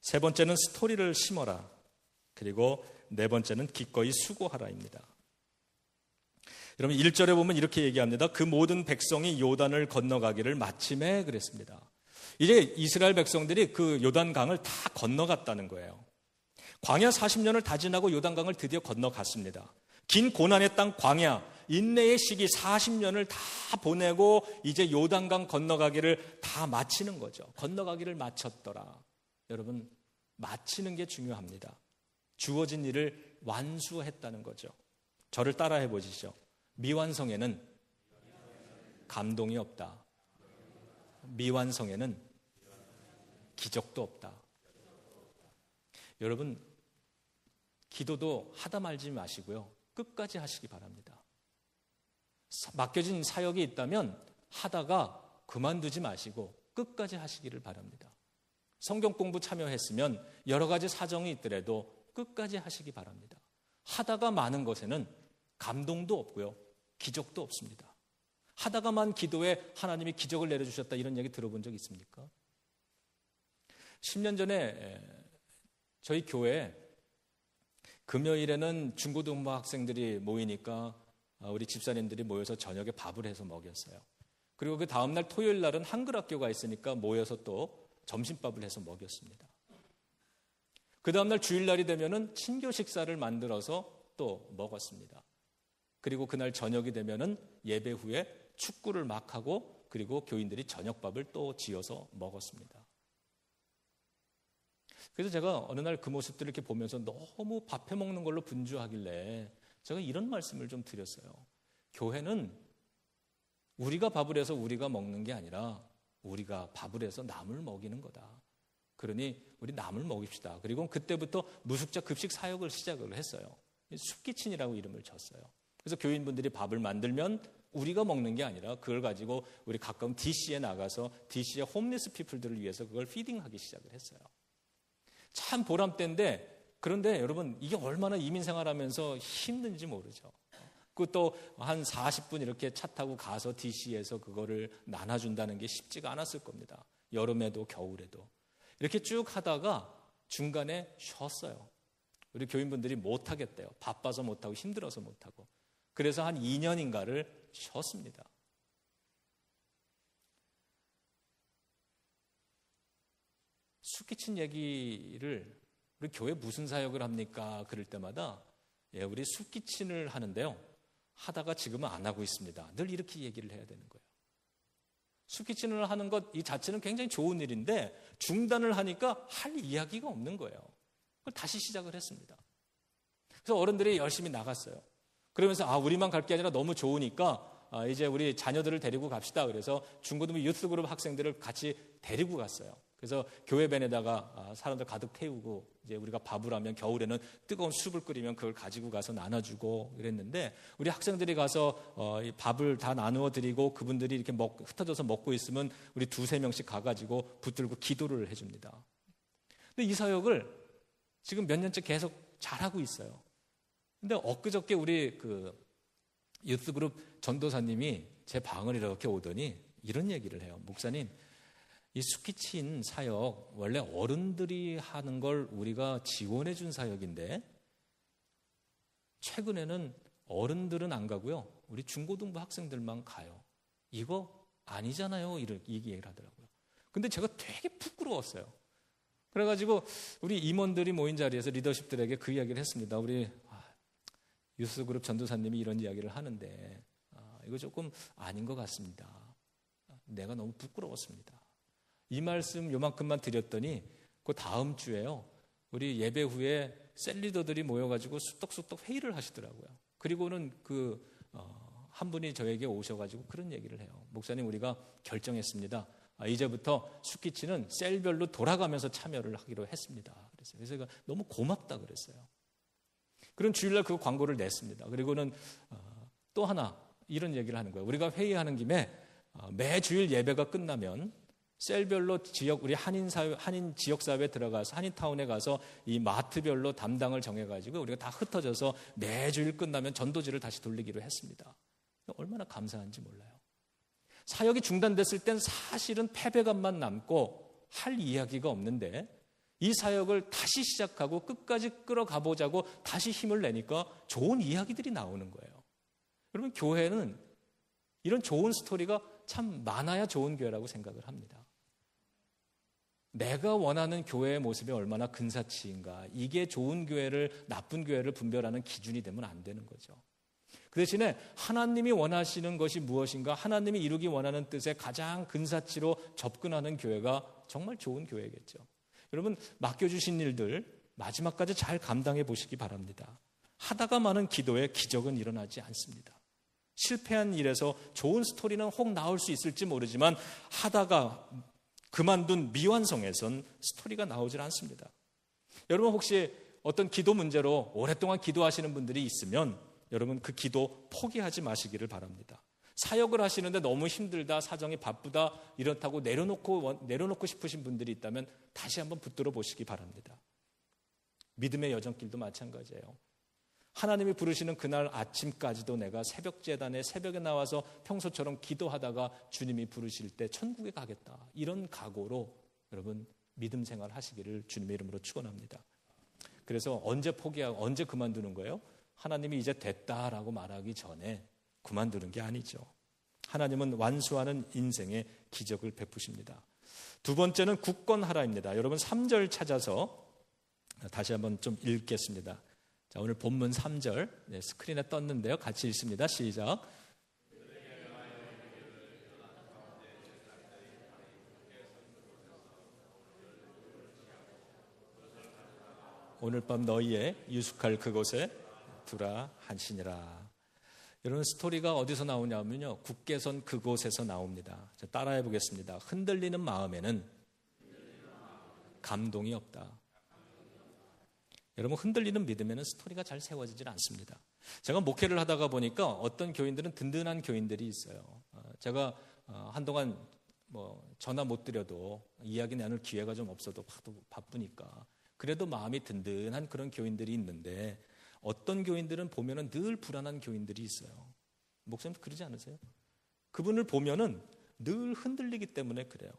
세 번째는 스토리를 심어라. 그리고 네 번째는 기꺼이 수고하라입니다. 여러분, 1절에 보면 이렇게 얘기합니다. 그 모든 백성이 요단을 건너가기를 마침에 그랬습니다. 이제 이스라엘 백성들이 그 요단강을 다 건너갔다는 거예요. 광야 40년을 다 지나고 요단강을 드디어 건너갔습니다. 긴 고난의 땅 광야, 인내의 시기 40년을 다 보내고 이제 요단강 건너가기를 다 마치는 거죠. 건너가기를 마쳤더라. 여러분, 마치는 게 중요합니다. 주어진 일을 완수했다는 거죠. 저를 따라해 보시죠. 미완성에는 감동이 없다. 미완성에는 기적도 없다. 여러분, 기도도 하다 말지 마시고요. 끝까지 하시기 바랍니다. 맡겨진 사역이 있다면 하다가 그만두지 마시고 끝까지 하시기를 바랍니다. 성경 공부 참여했으면 여러 가지 사정이 있더라도 끝까지 하시기 바랍니다. 하다가 마는 것에는 감동도 없고요. 기적도 없습니다. 하다가만 기도에 하나님이 기적을 내려주셨다 이런 얘기 들어본 적 있습니까? 10년 전에 저희 교회에 금요일에는 중고등부 학생들이 모이니까 우리 집사님들이 모여서 저녁에 밥을 해서 먹였어요. 그리고 그 다음날 토요일 날은 한글 학교가 있으니까 모여서 또 점심밥을 해서 먹였습니다. 그 다음날 주일날이 되면은 친교 식사를 만들어서 또 먹었습니다. 그리고 그날 저녁이 되면은 예배 후에 축구를 막 하고 그리고 교인들이 저녁밥을 또 지어서 먹었습니다. 그래서 제가 어느 날 그 모습들을 이렇게 보면서 너무 밥해 먹는 걸로 분주하길래 제가 이런 말씀을 좀 드렸어요. 교회는 우리가 밥을 해서 우리가 먹는 게 아니라 우리가 밥을 해서 남을 먹이는 거다. 그러니 우리 남을 먹입시다. 그리고 그때부터 무숙자 급식 사역을 시작을 했어요. 숲키친이라고 이름을 졌어요. 그래서 교인분들이 밥을 만들면 우리가 먹는 게 아니라 그걸 가지고 우리 가까운 DC에 나가서 DC의 홈리스 피플들을 위해서 그걸 피딩하기 시작을 했어요. 참 보람된데 그런데 여러분 이게 얼마나 이민생활하면서 힘든지 모르죠. 그것도 한 40분 이렇게 차 타고 가서 DC에서 그거를 나눠준다는 게 쉽지가 않았을 겁니다. 여름에도 겨울에도. 이렇게 쭉 하다가 중간에 쉬었어요. 우리 교인분들이 못하겠대요. 바빠서 못하고 힘들어서 못하고. 그래서 한 2년인가를 쉬었습니다. 숲키친 얘기를 우리 교회 무슨 사역을 합니까? 그럴 때마다 우리 숲키친을 하는데요. 하다가 지금은 안 하고 있습니다. 늘 이렇게 얘기를 해야 되는 거예요. 숲키친을 하는 것 이 자체는 굉장히 좋은 일인데 중단을 하니까 할 이야기가 없는 거예요. 그걸 다시 시작을 했습니다. 그래서 어른들이 열심히 나갔어요. 그러면서 우리만 갈 게 아니라 너무 좋으니까 이제 우리 자녀들을 데리고 갑시다. 그래서 중고등부 유스그룹 학생들을 같이 데리고 갔어요. 그래서 교회 밴에다가 사람들 가득 태우고 이제 우리가 밥을 하면 겨울에는 뜨거운 숲을 끓이면 그걸 가지고 가서 나눠주고 그랬는데 우리 학생들이 가서 밥을 다 나누어 드리고 그분들이 이렇게 흩어져서 먹고 있으면 우리 2-3명씩 가가지고 붙들고 기도를 해줍니다. 근데 이 사역을 지금 몇 년째 계속 잘하고 있어요. 근데 엊그저께 우리 그 유스그룹 전도사님이 제 방을 이렇게 오더니 이런 얘기를 해요. 목사님, 이 숲키친 사역 원래 어른들이 하는 걸 우리가 지원해 준 사역인데 최근에는 어른들은 안 가고요. 우리 중고등부 학생들만 가요. 이거 아니잖아요. 이렇게 얘기를 하더라고요. 근데 제가 되게 부끄러웠어요. 그래가지고 우리 임원들이 모인 자리에서 리더십들에게 그 이야기를 했습니다. 우리 유스그룹 전도사님이 이런 이야기를 하는데 이거 조금 아닌 것 같습니다. 내가 너무 부끄러웠습니다. 이 말씀 요만큼만 드렸더니 그 다음 주에요. 우리 예배 후에 셀리더들이 모여가지고 쑥덕쑥덕 회의를 하시더라고요. 그리고는 한 분이 저에게 오셔가지고 그런 얘기를 해요. 목사님, 우리가 결정했습니다. 이제부터 숲키친은 셀별로 돌아가면서 참여를 하기로 했습니다. 그래서 제가 너무 고맙다 그랬어요. 그런 주일날 그 광고를 냈습니다. 그리고는 또 하나 이런 얘기를 하는 거예요. 우리가 회의하는 김에 매 주일 예배가 끝나면 셀별로 우리 한인 지역사회에 들어가서 한인타운에 가서 이 마트별로 담당을 정해가지고 우리가 다 흩어져서 매주일 끝나면 전도지를 다시 돌리기로 했습니다. 얼마나 감사한지 몰라요. 사역이 중단됐을 땐 사실은 패배감만 남고 할 이야기가 없는데 이 사역을 다시 시작하고 끝까지 끌어가보자고 다시 힘을 내니까 좋은 이야기들이 나오는 거예요. 여러분, 교회는 이런 좋은 스토리가 참 많아야 좋은 교회라고 생각을 합니다. 내가 원하는 교회의 모습이 얼마나 근사치인가, 이게 좋은 교회를 나쁜 교회를 분별하는 기준이 되면 안 되는 거죠. 그 대신에 하나님이 원하시는 것이 무엇인가, 하나님이 이루기 원하는 뜻에 가장 근사치로 접근하는 교회가 정말 좋은 교회겠죠. 여러분, 맡겨주신 일들 마지막까지 잘 감당해 보시기 바랍니다. 하다가 많은 기도에 기적은 일어나지 않습니다. 실패한 일에서 좋은 스토리는 혹 나올 수 있을지 모르지만 하다가 그만둔 미완성에선 스토리가 나오질 않습니다. 여러분, 혹시 어떤 기도 문제로 오랫동안 기도하시는 분들이 있으면 여러분, 그 기도 포기하지 마시기를 바랍니다. 사역을 하시는데 너무 힘들다, 사정이 바쁘다, 이렇다고 내려놓고 싶으신 분들이 있다면 다시 한번 붙들어 보시기 바랍니다. 믿음의 여정길도 마찬가지예요. 하나님이 부르시는 그날 아침까지도 내가 새벽 제단에 새벽에 나와서 평소처럼 기도하다가 주님이 부르실 때 천국에 가겠다, 이런 각오로 여러분 믿음 생활 하시기를 주님의 이름으로 축원합니다. 그래서 언제 포기하고 언제 그만두는 거예요? 하나님이 이제 됐다라고 말하기 전에 그만두는 게 아니죠. 하나님은 완수하는 인생의 기적을 베푸십니다. 두 번째는 굳건하라입니다. 여러분 3절 찾아서 다시 한번 좀 읽겠습니다. 자, 오늘 본문 3절 스크린에 떴는데요. 같이 읽습니다. 시작. 오늘 밤 너희의 유숙할 그곳에 두라 하시니라. 여러분, 스토리가 어디서 나오냐면요, 굳게 선 그곳에서 나옵니다. 자, 따라해 보겠습니다. 흔들리는 마음에는 감동이 없다. 여러분, 흔들리는 믿음에는 스토리가 잘 세워지질 않습니다. 제가 목회를 하다가 보니까 어떤 교인들은 든든한 교인들이 있어요. 제가 한동안 전화 못 드려도 이야기 나눌 기회가 좀 없어도 바쁘니까 그래도 마음이 든든한 그런 교인들이 있는데, 어떤 교인들은 보면은 늘 불안한 교인들이 있어요. 목사님도 그러지 않으세요? 그분을 보면은 늘 흔들리기 때문에 그래요.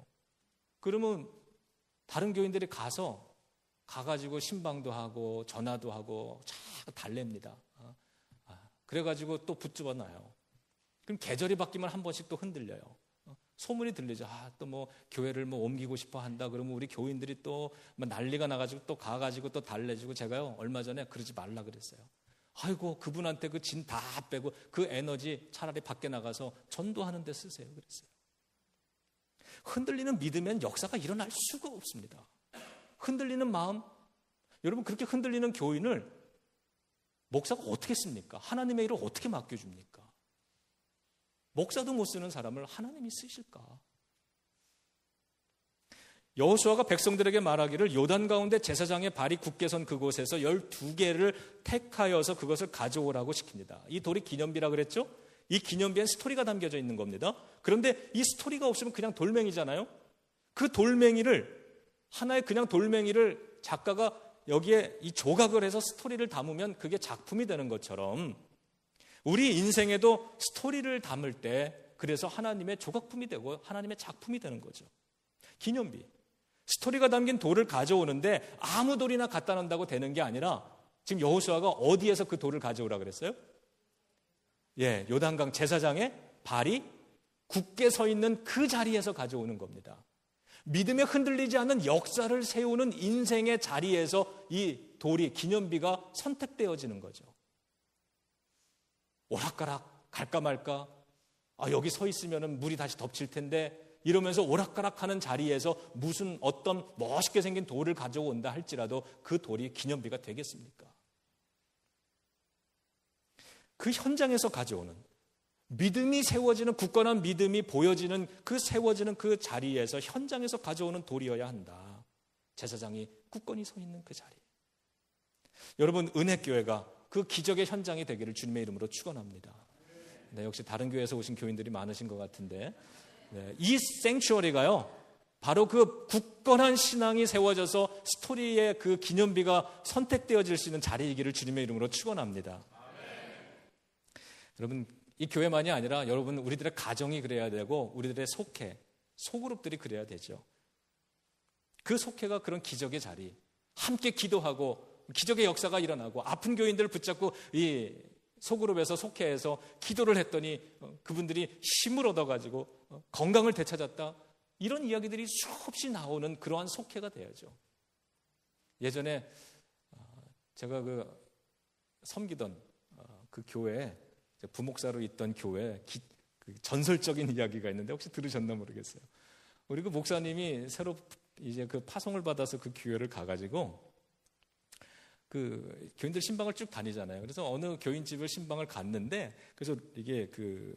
그러면 다른 교인들이 가가지고 신방도 하고 전화도 하고 자꾸 달랩니다. 그래가지고 또 붙잡아 놔요. 그럼 계절이 바뀌면 한 번씩 또 흔들려요. 소문이 들리죠. 또 교회를 옮기고 싶어 한다. 그러면 우리 교인들이 또 난리가 나가지고 또 가가지고 또 달래주고, 제가요 얼마 전에 그러지 말라 그랬어요. 아이고, 그분한테 그 진 다 빼고 그 에너지 차라리 밖에 나가서 전도하는 데 쓰세요. 그랬어요. 흔들리는 믿으면 역사가 일어날 수가 없습니다. 흔들리는 마음, 여러분, 그렇게 흔들리는 교인을 목사가 어떻게 씁니까? 하나님의 일을 어떻게 맡겨줍니까? 목사도 못 쓰는 사람을 하나님이 쓰실까? 여호수아가 백성들에게 말하기를 요단 가운데 제사장의 발이 굳게 선 그곳에서 12개를 택하여서 그것을 가져오라고 시킵니다. 이 돌이 기념비라 그랬죠? 이 기념비엔 스토리가 담겨져 있는 겁니다. 그런데 이 스토리가 없으면 그냥 돌멩이잖아요. 그 돌멩이를, 하나의 그냥 돌멩이를 작가가 여기에 이 조각을 해서 스토리를 담으면 그게 작품이 되는 것처럼 우리 인생에도 스토리를 담을 때 그래서 하나님의 조각품이 되고 하나님의 작품이 되는 거죠. 기념비. 스토리가 담긴 돌을 가져오는데 아무 돌이나 갖다 놓는다고 되는 게 아니라, 지금 여호수아가 어디에서 그 돌을 가져오라 그랬어요? 요단강 제사장의 발이 굳게 서 있는 그 자리에서 가져오는 겁니다. 믿음에 흔들리지 않는 역사를 세우는 인생의 자리에서 이 돌이, 기념비가 선택되어지는 거죠. 오락가락 갈까 말까, 여기 서 있으면 물이 다시 덮칠 텐데, 이러면서 오락가락하는 자리에서 무슨 어떤 멋있게 생긴 돌을 가져온다 할지라도 그 돌이 기념비가 되겠습니까? 그 현장에서 가져오는 믿음이 세워지는, 굳건한 믿음이 보여지는 세워지는 그 자리에서, 현장에서 가져오는 돌이어야 한다. 제사장이 굳건히 서 있는 그 자리. 여러분, 은혜교회가 그 기적의 현장이 되기를 주님의 이름으로 축원합니다. 역시 다른 교회에서 오신 교인들이 많으신 것 같은데, 이 생츄어리가요, 바로 그 굳건한 신앙이 세워져서 스토리의 그 기념비가 선택되어질 수 있는 자리이기를 주님의 이름으로 축원합니다. 여러분, 이 교회만이 아니라 여러분, 우리들의 가정이 그래야 되고 우리들의 속회, 소그룹들이 그래야 되죠. 그 속회가 그런 기적의 자리, 함께 기도하고 기적의 역사가 일어나고, 아픈 교인들을 붙잡고 이 소그룹에서, 속회에서 기도를 했더니 그분들이 힘을 얻어가지고 건강을 되찾았다. 이런 이야기들이 수없이 나오는 그러한 속회가 되어야죠. 예전에 제가 섬기던 그 교회에 부목사로 있던 교회에 그 전설적인 이야기가 있는데 혹시 들으셨나 모르겠어요. 우리 그 목사님이 새로 이제 그 파송을 받아서 그 교회를 가가지고 그 교인들 신방을 쭉 다니잖아요. 그래서 어느 교인 집을 신방을 갔는데, 그래서 이게 그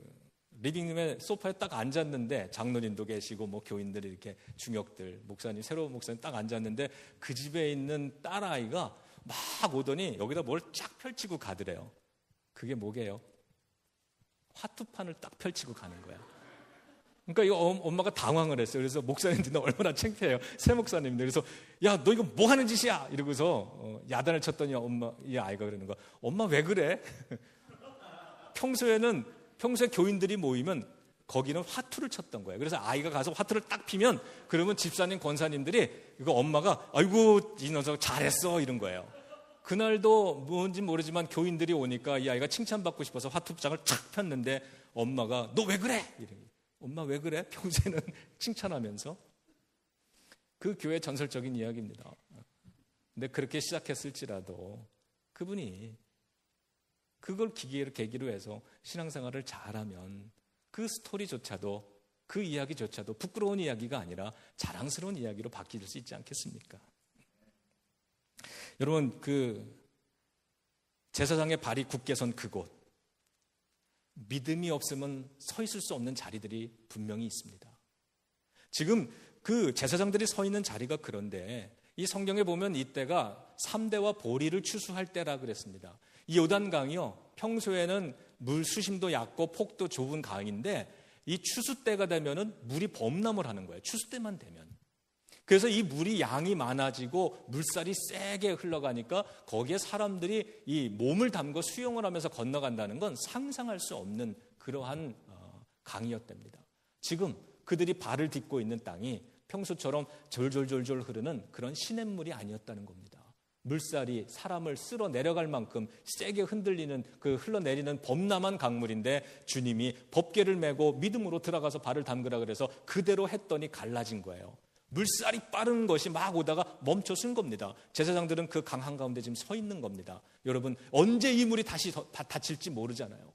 리빙룸에 소파에 딱 앉았는데 장로님도 계시고 뭐 교인들이 이렇게 중역들 목사님 새로운 목사님 딱 앉았는데 그 집에 있는 딸아이가 막 오더니 여기다 뭘 쫙 펼치고 가더래요. 그게 뭐게요? 화투판을 딱 펼치고 가는 거야. 그러니까 이거 엄마가 당황을 했어요. 그래서 목사님들은 얼마나 창피해요. 새 목사님들. 그래서 야, 너 이거 뭐 하는 짓이야? 이러고서 야단을 쳤더니 이 아이가 그러는 거야. 엄마 왜 그래? 평소에 교인들이 모이면 거기는 화투를 쳤던 거예요. 그래서 아이가 가서 화투를 딱 피면 그러면 집사님, 권사님들이 이거 엄마가 아이고 이 녀석 잘했어 이런 거예요. 그날도 뭔지 모르지만 교인들이 오니까 이 아이가 칭찬받고 싶어서 화투장을 착 폈는데 엄마가 너 왜 그래? 이래요. 엄마 왜 그래? 평소에는 칭찬하면서. 그 교회 전설적인 이야기입니다. 근데 그렇게 시작했을지라도 그분이 그걸 계기로 해서 신앙생활을 잘하면 그 스토리조차도, 그 이야기조차도 부끄러운 이야기가 아니라 자랑스러운 이야기로 바뀔 수 있지 않겠습니까? 여러분, 그 제사장의 발이 굳게 선 그곳, 믿음이 없으면 서 있을 수 없는 자리들이 분명히 있습니다. 지금 그 제사장들이 서 있는 자리가 그런데 이 성경에 보면 이때가 3대와 보리를 추수할 때라 그랬습니다. 이 요단강이요, 평소에는 물 수심도 얕고 폭도 좁은 강인데 이 추수 때가 되면은 물이 범람을 하는 거예요. 추수 때만 되면. 그래서 이 물이 양이 많아지고 물살이 세게 흘러가니까 거기에 사람들이 이 몸을 담고 수영을 하면서 건너간다는 건 상상할 수 없는 그러한 강이었답니다. 지금 그들이 발을 딛고 있는 땅이 평소처럼 졸졸졸졸 흐르는 그런 시냇물이 아니었다는 겁니다. 물살이 사람을 쓸어 내려갈 만큼 세게 흔들리는 그 흘러내리는 범람한 강물인데 주님이 법궤를 메고 믿음으로 들어가서 발을 담그라 그래서 그대로 했더니 갈라진 거예요. 물살이 빠른 것이 막 오다가 멈춰 쓴 겁니다. 제사장들은 그 강 한가운데 지금 서 있는 겁니다. 여러분, 언제 이 물이 다시 닫힐지 모르잖아요.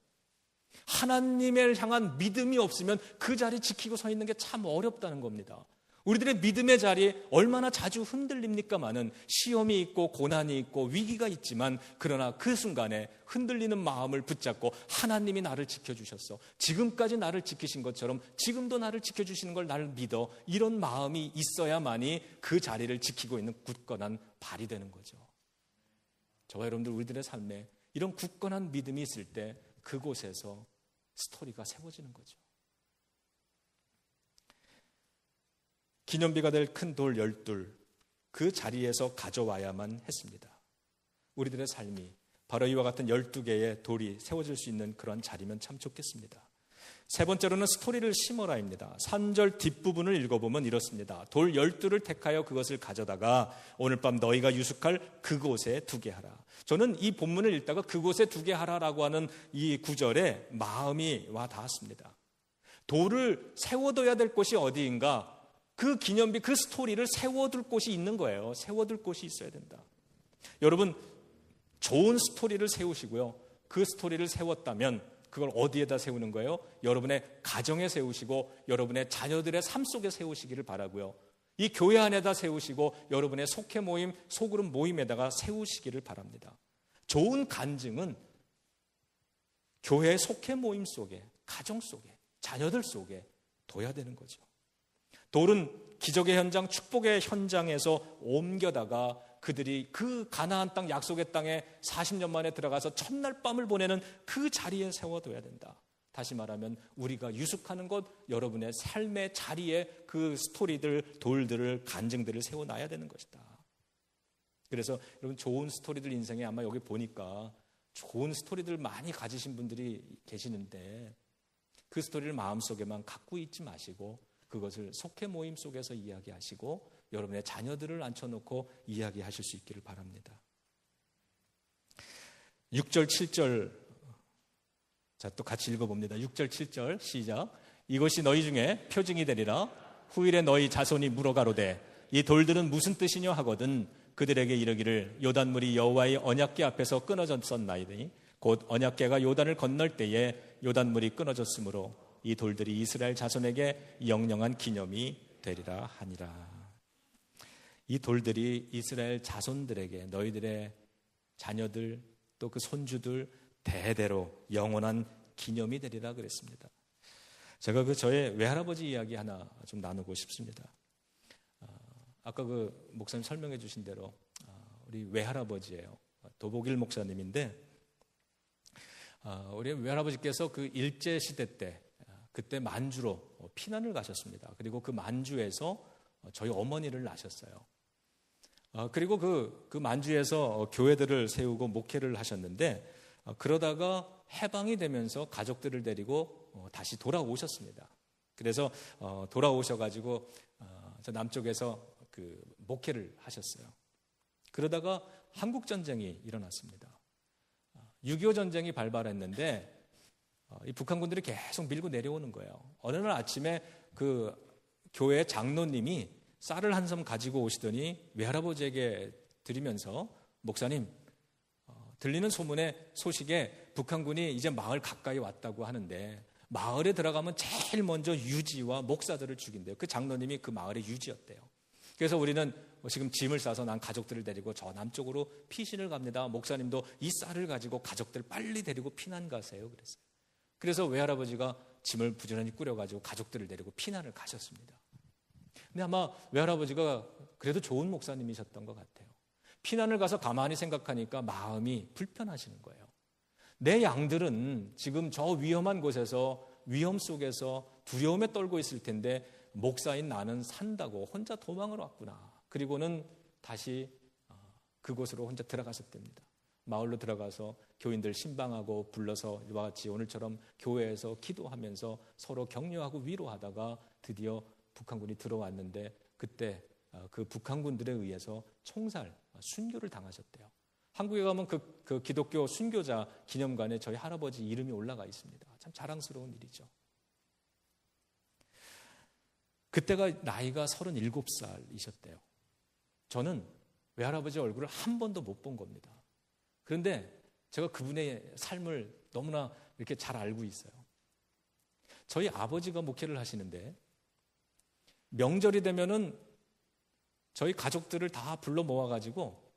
하나님을 향한 믿음이 없으면 그 자리 지키고 서 있는 게 참 어렵다는 겁니다. 우리들의 믿음의 자리에 얼마나 자주 흔들립니까마는 시험이 있고 고난이 있고 위기가 있지만 그러나 그 순간에 흔들리는 마음을 붙잡고 하나님이 나를 지켜주셨어. 지금까지 나를 지키신 것처럼 지금도 나를 지켜주시는 걸 나를 믿어. 이런 마음이 있어야만이 그 자리를 지키고 있는 굳건한 발이 되는 거죠. 저와 여러분들 우리들의 삶에 이런 굳건한 믿음이 있을 때 그곳에서 스토리가 세워지는 거죠. 기념비가 될 큰 돌 12, 그 자리에서 가져와야만 했습니다. 우리들의 삶이 바로 이와 같은 12개의 돌이 세워질 수 있는 그런 자리면 참 좋겠습니다. 세 번째로는 스토리를 심어라입니다. 3절 뒷부분을 읽어보면 이렇습니다. 돌 12를 택하여 그것을 가져다가 오늘 밤 너희가 유숙할 그곳에 두게 하라. 저는 이 본문을 읽다가 그곳에 두게 하라라고 하는 이 구절에 마음이 와 닿았습니다. 돌을 세워둬야 될 곳이 어디인가? 그 기념비, 그 스토리를 세워둘 곳이 있는 거예요. 세워둘 곳이 있어야 된다. 여러분, 좋은 스토리를 세우시고요. 그 스토리를 세웠다면 그걸 어디에다 세우는 거예요? 여러분의 가정에 세우시고 여러분의 자녀들의 삶 속에 세우시기를 바라고요. 이 교회 안에다 세우시고 여러분의 속회 모임, 소그룹 모임에다가 세우시기를 바랍니다. 좋은 간증은 교회 속회 모임 속에, 가정 속에, 자녀들 속에 둬야 되는 거죠. 돌은 기적의 현장, 축복의 현장에서 옮겨다가 그들이 그 가나안 땅, 약속의 땅에 40년 만에 들어가서 첫날 밤을 보내는 그 자리에 세워둬야 된다. 다시 말하면 우리가 유숙하는 것, 여러분의 삶의 자리에 그 스토리들, 돌들을, 간증들을 세워놔야 되는 것이다. 그래서 여러분, 좋은 스토리들 인생에 아마 여기 보니까 좋은 스토리들 많이 가지신 분들이 계시는데 그 스토리를 마음속에만 갖고 있지 마시고 그것을 속회 모임 속에서 이야기하시고 여러분의 자녀들을 앉혀놓고 이야기하실 수 있기를 바랍니다. 6절, 7절 자, 또 같이 읽어봅니다. 6절, 7절 시작. 이것이 너희 중에 표징이 되리라. 후일에 너희 자손이 물어가로되 이 돌들은 무슨 뜻이냐 하거든 그들에게 이르기를 요단물이 여호와의 언약궤 앞에서 끊어졌었나이니 곧 언약궤가 요단을 건널 때에 요단물이 끊어졌으므로 이 돌들이 이스라엘 자손에게 영영한 기념이 되리라 하니라. 이 돌들이 이스라엘 자손들에게 너희들의 자녀들 또 그 손주들 대대로 영원한 기념이 되리라 그랬습니다. 제가 저의 외할아버지 이야기 하나 좀 나누고 싶습니다. 아까 그 목사님 설명해 주신 대로 우리 외할아버지예요. 도복일 목사님인데 우리 외할아버지께서 그 일제시대 때 그때 만주로 피난을 가셨습니다. 그리고 그 만주에서 저희 어머니를 낳으셨어요. 그리고 그 만주에서 교회들을 세우고 목회를 하셨는데 그러다가 해방이 되면서 가족들을 데리고 다시 돌아오셨습니다. 그래서 돌아오셔가지고 저 남쪽에서 그 목회를 하셨어요. 그러다가 한국전쟁이 일어났습니다. 6.25 전쟁이 발발했는데 이 북한군들이 계속 밀고 내려오는 거예요. 어느 날 아침에 그 교회 장로님이 쌀을 한 섬 가지고 오시더니 외할아버지에게 드리면서 목사님 들리는 소식에 북한군이 이제 마을 가까이 왔다고 하는데 마을에 들어가면 제일 먼저 유지와 목사들을 죽인대요. 그 장로님이 그 마을의 유지였대요. 그래서 우리는 지금 짐을 싸서 난 가족들을 데리고 저 남쪽으로 피신을 갑니다. 목사님도 이 쌀을 가지고 가족들 빨리 데리고 피난 가세요. 그랬어요. 그래서 외할아버지가 짐을 부지런히 꾸려가지고 가족들을 데리고 피난을 가셨습니다. 근데 아마 외할아버지가 그래도 좋은 목사님이셨던 것 같아요. 피난을 가서 가만히 생각하니까 마음이 불편하시는 거예요. 내 양들은 지금 저 위험한 곳에서 위험 속에서 두려움에 떨고 있을 텐데 목사인 나는 산다고 혼자 도망을 왔구나. 그리고는 다시 그곳으로 혼자 들어가셨답니다. 마을로 들어가서 교인들 신방하고 불러서 이와 같이 오늘처럼 교회에서 기도하면서 서로 격려하고 위로하다가 드디어 북한군이 들어왔는데 그때 그 북한군들에 의해서 총살, 순교를 당하셨대요. 한국에 가면 그 기독교 순교자 기념관에 저희 할아버지 이름이 올라가 있습니다. 참 자랑스러운 일이죠. 그때가 나이가 37살이셨대요. 저는 외할아버지 얼굴을 한 번도 못 본 겁니다. 그런데 제가 그분의 삶을 너무나 이렇게 잘 알고 있어요. 저희 아버지가 목회를 하시는데 명절이 되면은 저희 가족들을 다 불러 모아가지고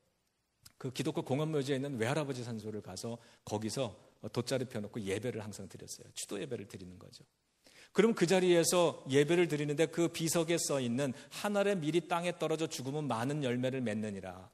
그 기독교 공원묘지에 있는 외할아버지 산소를 가서 거기서 돗자리 펴놓고 예배를 항상 드렸어요. 추도 예배를 드리는 거죠. 그럼 그 자리에서 예배를 드리는데 그 비석에 써 있는 한 알의 밀이 땅에 떨어져 죽으면 많은 열매를 맺느니라.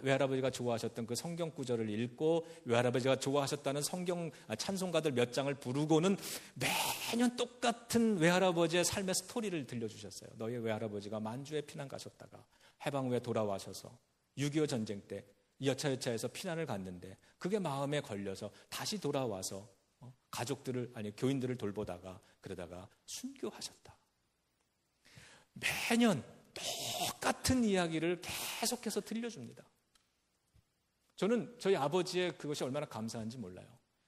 외할아버지가 좋아하셨던 그 성경 구절을 읽고 외할아버지가 좋아하셨다는 성경 찬송가들 몇 장을 부르고는 매년 똑같은 외할아버지의 삶의 스토리를 들려주셨어요. 너희 외할아버지가 만주에 피난 가셨다가 해방 후에 돌아와셔서 6.25 전쟁 때 여차여차해서 피난을 갔는데 그게 마음에 걸려서 다시 돌아와서 가족들을 교인들을 돌보다가 그러다가 순교하셨다. 매년 똑같은 이야기를 계속해서 들려줍니다. 저는 저희 아버지의 그것이 얼마나 감사한지 몰라요.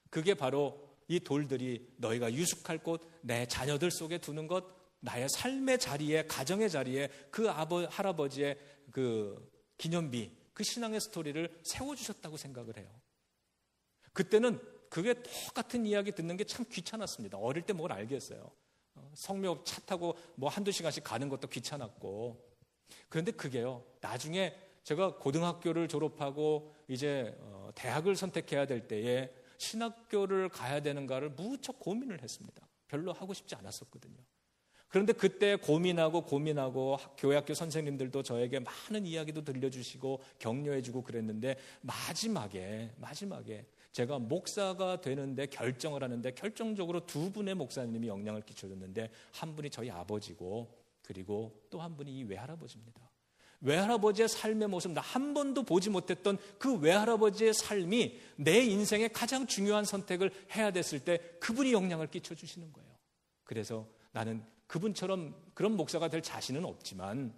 그게 바로 이 돌들이 너희가 유숙할 곳, 내 자녀들 속에 두는 것, 나의 삶의 자리에, 가정의 자리에 그 할아버지의 그 기념비, 그 신앙의 스토리를 세워주셨다고 생각을 해요. 그때는 그게 똑같은 이야기 듣는 게 참 귀찮았습니다. 어릴 때 뭘 알겠어요. 성묘 차 타고 뭐 한두 시간씩 가는 것도 귀찮았고. 그런데 그게요, 나중에 제가 고등학교를 졸업하고 이제 대학을 선택해야 될 때에 신학교를 가야 되는가를 무척 고민을 했습니다. 별로 하고 싶지 않았었거든요. 그런데 그때 고민하고 교회 학교 선생님들도 저에게 많은 이야기도 들려주시고 격려해주고 그랬는데 마지막에 제가 목사가 되는데 결정을 하는데 결정적으로 두 분의 목사님이 영향을 끼쳐줬는데 한 분이 저희 아버지고 그리고 또 한 분이 이 외할아버지입니다. 외할아버지의 삶의 모습, 나 한 번도 보지 못했던 그 외할아버지의 삶이 내 인생의 가장 중요한 선택을 해야 됐을 때 그분이 영향을 끼쳐주시는 거예요. 그래서 나는 그분처럼 그런 목사가 될 자신은 없지만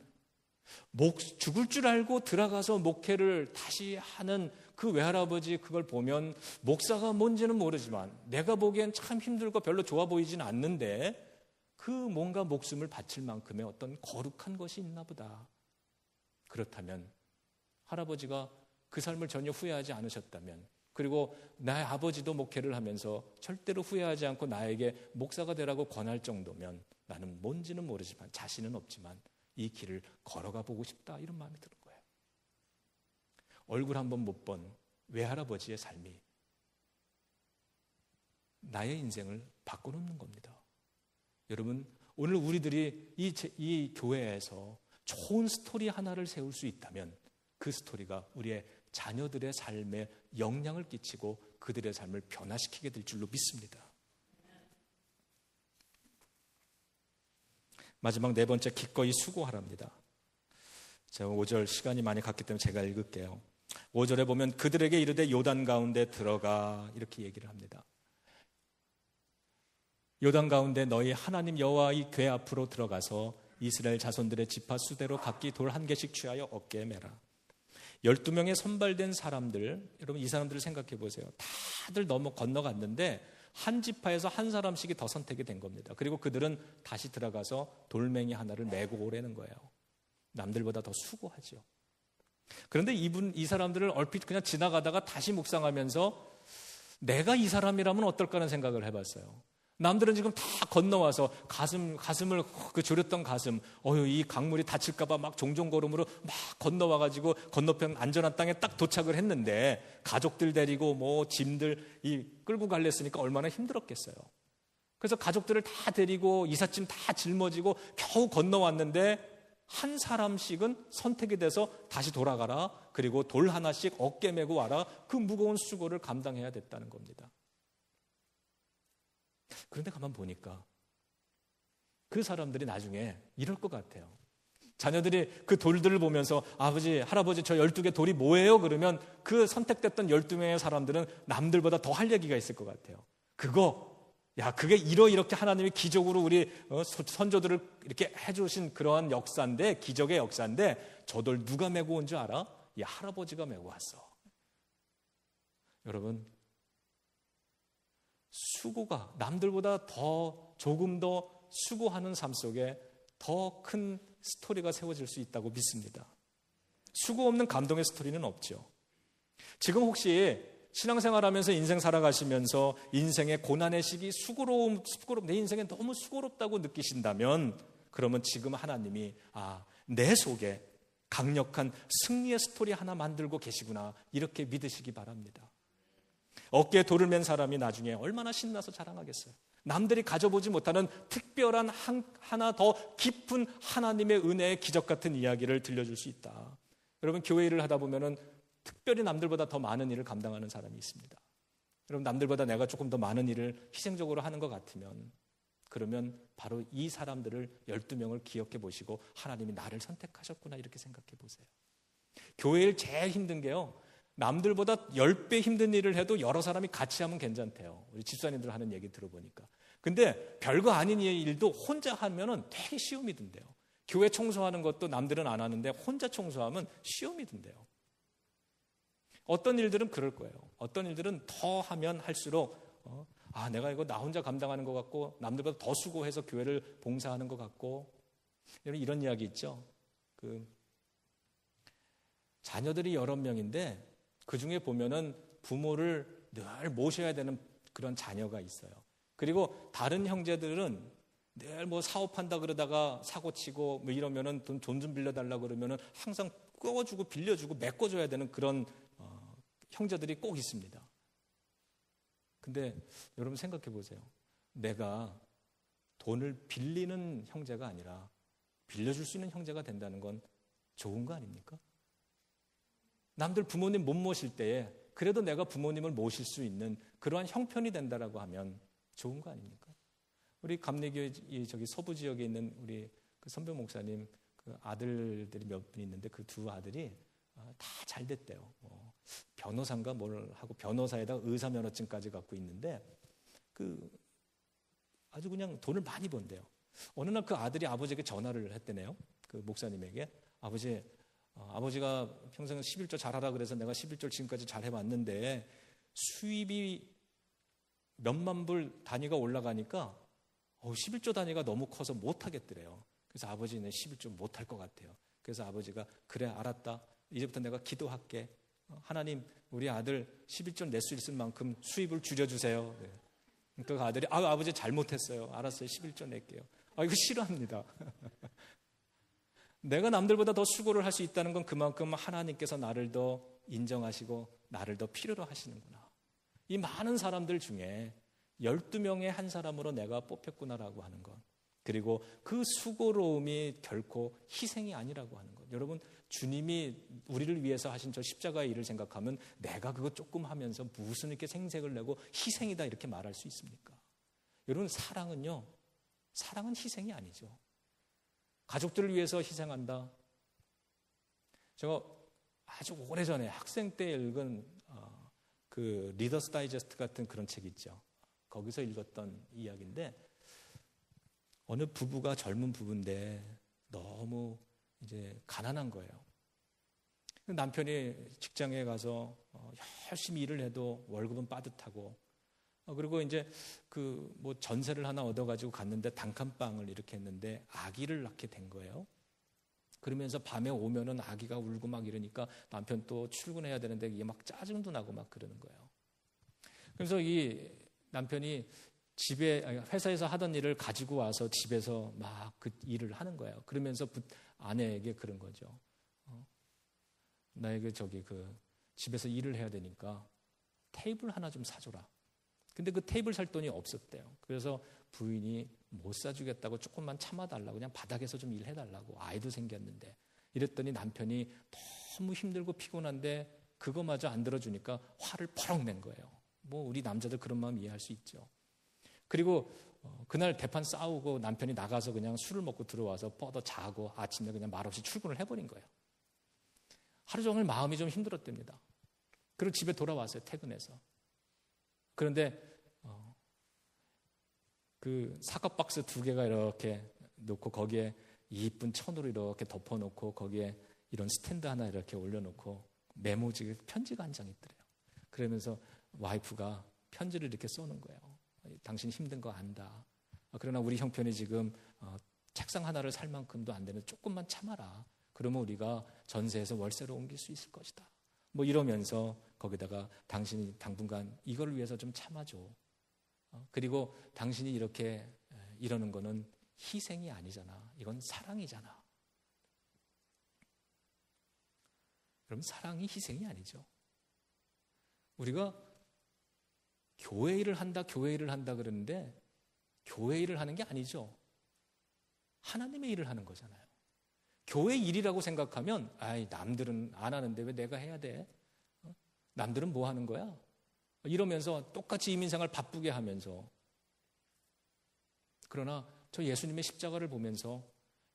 죽을 줄 알고 들어가서 목회를 다시 하는 그 외할아버지 그걸 보면 목사가 뭔지는 모르지만 내가 보기엔 참 힘들고 별로 좋아 보이진 않는데 그 뭔가 목숨을 바칠 만큼의 어떤 거룩한 것이 있나 보다. 그렇다면 할아버지가 그 삶을 전혀 후회하지 않으셨다면, 그리고 나의 아버지도 목회를 하면서 절대로 후회하지 않고 나에게 목사가 되라고 권할 정도면 나는 뭔지는 모르지만, 자신은 없지만 이 길을 걸어가 보고 싶다, 이런 마음이 드는 거예요. 얼굴 한번 못 본 외할아버지의 삶이 나의 인생을 바꿔놓는 겁니다. 여러분, 오늘 우리들이 이 교회에서 좋은 스토리 하나를 세울 수 있다면 그 스토리가 우리의 자녀들의 삶에 영향을 끼치고 그들의 삶을 변화시키게 될 줄로 믿습니다. 마지막 네 번째, 기꺼이 수고하랍니다. 제가 5절 시간이 많이 갔기 때문에 제가 읽을게요. 5절에 보면 그들에게 이르되 요단 가운데 들어가, 이렇게 얘기를 합니다. 요단 가운데 너희 하나님 여호와의 궤 앞으로 들어가서 이스라엘 자손들의 지파 수대로 각기 돌 한 개씩 취하여 어깨에 매라. 12명의 선발된 사람들, 여러분 이 사람들을 생각해 보세요. 다들 건너갔는데 한 지파에서 한 사람씩이 더 선택이 된 겁니다. 그리고 그들은 다시 들어가서 돌멩이 하나를 메고 오라는 거예요. 남들보다 더 수고하죠. 그런데 이 사람들을 얼핏 그냥 지나가다가 다시 묵상하면서 내가 이 사람이라면 어떨까 하는 생각을 해봤어요. 남들은 지금 다 건너와서 가슴을 졸였던 가슴, 이 강물이 다칠까봐 막 종종걸음으로 막 건너와가지고 건너편 안전한 땅에 딱 도착을 했는데 가족들 데리고 뭐 짐들 끌고 갈랬으니까 얼마나 힘들었겠어요. 그래서 가족들을 다 데리고 이삿짐 다 짊어지고 겨우 건너왔는데 한 사람씩은 선택이 돼서 다시 돌아가라, 그리고 돌 하나씩 어깨 메고 와라, 그 무거운 수고를 감당해야 됐다는 겁니다. 그런데 가만 보니까 그 사람들이 나중에 이럴 것 같아요. 자녀들이 그 돌들을 보면서 아버지, 할아버지 저 12개 돌이 뭐예요? 그러면 그 선택됐던 12명의 사람들은 남들보다 더 할 얘기가 있을 것 같아요. 그게 이렇게 하나님이 기적으로 우리 선조들을 이렇게 해주신 그러한 역사인데, 기적의 역사인데 저 돌 누가 메고 온 줄 알아? 이 할아버지가 메고 왔어. 여러분, 수고가 남들보다 조금 더 수고하는 삶 속에 더 큰 스토리가 세워질 수 있다고 믿습니다. 수고 없는 감동의 스토리는 없죠. 지금 혹시 신앙생활하면서 인생 살아가시면서 인생의 고난의 시기, 내 인생에 너무 수고롭다고 느끼신다면, 그러면 지금 하나님이 내 속에 강력한 승리의 스토리 하나 만들고 계시구나, 이렇게 믿으시기 바랍니다. 어깨에 돌을 맨 사람이 나중에 얼마나 신나서 자랑하겠어요. 남들이 가져보지 못하는 특별한 하나 더 깊은 하나님의 은혜의 기적 같은 이야기를 들려줄 수 있다. 여러분, 교회 일을 하다 보면은 특별히 남들보다 더 많은 일을 감당하는 사람이 있습니다. 여러분, 남들보다 내가 조금 더 많은 일을 희생적으로 하는 것 같으면, 그러면 바로 이 사람들을 12명을 기억해 보시고 하나님이 나를 선택하셨구나, 이렇게 생각해 보세요. 교회 일 제일 힘든 게요, 남들보다 10배 힘든 일을 해도 여러 사람이 같이 하면 괜찮대요. 우리 집사님들 하는 얘기 들어보니까. 근데 별거 아닌 일도 혼자 하면은 되게 시험이 든대요. 교회 청소하는 것도 남들은 안 하는데 혼자 청소하면 시험이 든대요. 어떤 일들은 그럴 거예요. 어떤 일들은 더 하면 할수록 내가 이거 나 혼자 감당하는 것 같고, 남들보다 더 수고해서 교회를 봉사하는 것 같고. 이런 이야기 있죠. 자녀들이 여러 명인데 그 중에 보면은 부모를 늘 모셔야 되는 그런 자녀가 있어요. 그리고 다른 형제들은 늘 뭐 사업한다 그러다가 사고 치고 뭐 이러면은 돈 좀 빌려달라고 그러면은 항상 꿔주고 빌려주고 메꿔줘야 되는 그런 형제들이 꼭 있습니다. 근데 여러분 생각해 보세요. 내가 돈을 빌리는 형제가 아니라 빌려줄 수 있는 형제가 된다는 건 좋은 거 아닙니까? 남들 부모님 못 모실 때에 그래도 내가 부모님을 모실 수 있는 그러한 형편이 된다라고 하면 좋은 거 아닙니까? 우리 감리교회 서부 지역에 있는 우리 그 선배 목사님 그 아들들이 몇 분 있는데 그 두 아들이 다 잘 됐대요. 변호사인가 뭘 하고 변호사에다가 의사 면허증까지 갖고 있는데 아주 그냥 돈을 많이 번대요. 어느 날 그 아들이 아버지에게 전화를 했대네요. 그 목사님에게 아버지가 평생 11조 잘하라 그래서 내가 11조를 지금까지 잘 해왔는데 수입이 몇만 불 단위가 올라가니까 11조 단위가 너무 커서 못하겠더래요. 그래서 아버지는 11조 못할 것 같아요. 그래서 아버지가 그래 알았다. 이제부터 내가 기도할게. 하나님 우리 아들 11조 낼 수 있을 만큼 수입을 줄여주세요. 네. 그 아들이 아버지 잘못했어요. 알았어요. 11조 낼게요. 이거 싫어합니다. 내가 남들보다 더 수고를 할 수 있다는 건 그만큼 하나님께서 나를 더 인정하시고 나를 더 필요로 하시는구나. 이 많은 사람들 중에 12명의 한 사람으로 내가 뽑혔구나라고 하는 것. 그리고 그 수고로움이 결코 희생이 아니라고 하는 것. 여러분 주님이 우리를 위해서 하신 저 십자가의 일을 생각하면 내가 그거 조금 하면서 무슨 이렇게 생색을 내고 희생이다 이렇게 말할 수 있습니까? 여러분 사랑은요. 사랑은 희생이 아니죠. 가족들을 위해서 희생한다. 제가 아주 오래전에 학생 때 읽은 그 리더스 다이제스트 같은 그런 책 있죠. 거기서 읽었던 이야기인데 어느 부부가 젊은 부부인데 너무 이제 가난한 거예요. 남편이 직장에 가서 열심히 일을 해도 월급은 빠듯하고 그리고 이제 그 뭐 전세를 하나 얻어가지고 갔는데 단칸방을 이렇게 했는데 아기를 낳게 된 거예요. 그러면서 밤에 오면은 아기가 울고 막 이러니까 남편 또 출근해야 되는데 이게 막 짜증도 나고 막 그러는 거예요. 그래서 이 남편이 회사에서 하던 일을 가지고 와서 집에서 막 그 일을 하는 거예요. 그러면서 아내에게 그런 거죠. 나에게 집에서 일을 해야 되니까 테이블 하나 좀 사줘라. 근데 그 테이블 살 돈이 없었대요. 그래서 부인이 못 사주겠다고 조금만 참아달라고 그냥 바닥에서 좀 일해달라고 아이도 생겼는데 이랬더니 남편이 너무 힘들고 피곤한데 그거마저 안 들어주니까 화를 퍼럭 낸 거예요. 뭐 우리 남자들 그런 마음 이해할 수 있죠. 그리고 그날 대판 싸우고 남편이 나가서 그냥 술을 먹고 들어와서 뻗어 자고 아침에 그냥 말없이 출근을 해버린 거예요. 하루 종일 마음이 좀 힘들었답니다. 그리고 집에 돌아왔어요. 퇴근해서. 그런데 그 사과 박스 2개가 이렇게 놓고 거기에 이쁜 천으로 이렇게 덮어놓고 거기에 이런 스탠드 하나 이렇게 올려놓고 메모지 편지가 한 장 있더래요. 그러면서 와이프가 편지를 이렇게 써놓은 거예요. 당신 힘든 거 안다. 그러나 우리 형편이 지금 책상 하나를 살 만큼도 안 되는 조금만 참아라. 그러면 우리가 전세에서 월세로 옮길 수 있을 것이다. 뭐 이러면서 거기다가 당신이 당분간 이걸 위해서 좀 참아줘. 그리고 당신이 이렇게 이러는 거는 희생이 아니잖아. 이건 사랑이잖아. 그럼 사랑이 희생이 아니죠. 우리가 교회 일을 한다 그러는데 교회 일을 하는 게 아니죠. 하나님의 일을 하는 거잖아요. 교회 일이라고 생각하면 남들은 안 하는데 왜 내가 해야 돼? 남들은 뭐 하는 거야? 이러면서 똑같이 이민생활 바쁘게 하면서 그러나 저 예수님의 십자가를 보면서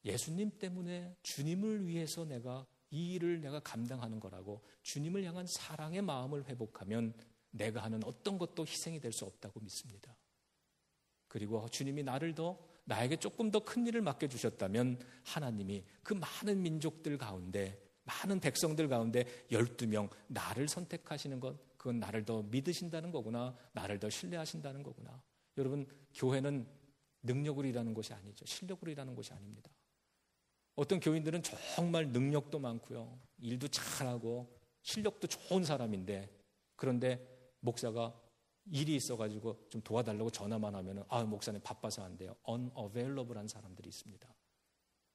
예수님 때문에 주님을 위해서 내가 이 일을 내가 감당하는 거라고 주님을 향한 사랑의 마음을 회복하면 내가 하는 어떤 것도 희생이 될 수 없다고 믿습니다. 그리고 주님이 나에게 조금 더 큰 일을 맡겨주셨다면 하나님이 그 많은 민족들 가운데 많은 백성들 가운데 12명 나를 선택하시는 것 그건 나를 더 믿으신다는 거구나. 나를 더 신뢰하신다는 거구나. 여러분 교회는 능력으로 일하는 곳이 아니죠. 실력으로 일하는 곳이 아닙니다. 어떤 교인들은 정말 능력도 많고요. 일도 잘하고 실력도 좋은 사람인데 그런데 목사가 일이 있어가지고 좀 도와달라고 전화만 하면 목사님 바빠서 안 돼요. unavailable한 사람들이 있습니다.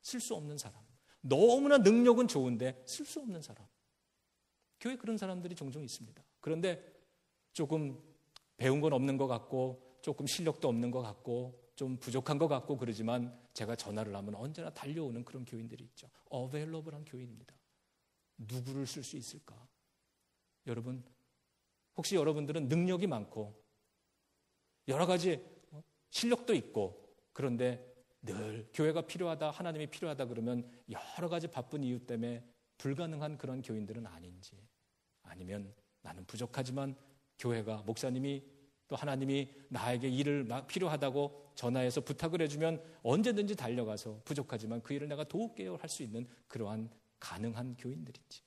쓸 수 없는 사람. 너무나 능력은 좋은데 쓸 수 없는 사람. 교회에 그런 사람들이 종종 있습니다. 그런데 조금 배운 건 없는 것 같고 조금 실력도 없는 것 같고 좀 부족한 것 같고 그러지만 제가 전화를 하면 언제나 달려오는 그런 교인들이 있죠. available한 교인입니다. 누구를 쓸 수 있을까? 여러분 혹시 여러분들은 능력이 많고 여러 가지 실력도 있고 그런데 늘 교회가 필요하다 하나님이 필요하다 그러면 여러 가지 바쁜 이유 때문에 불가능한 그런 교인들은 아닌지 아니면 나는 부족하지만 교회가 목사님이 또 하나님이 나에게 일을 필요하다고 전화해서 부탁을 해주면 언제든지 달려가서 부족하지만 그 일을 내가 도울게요 할 수 있는 그러한 가능한 교인들인지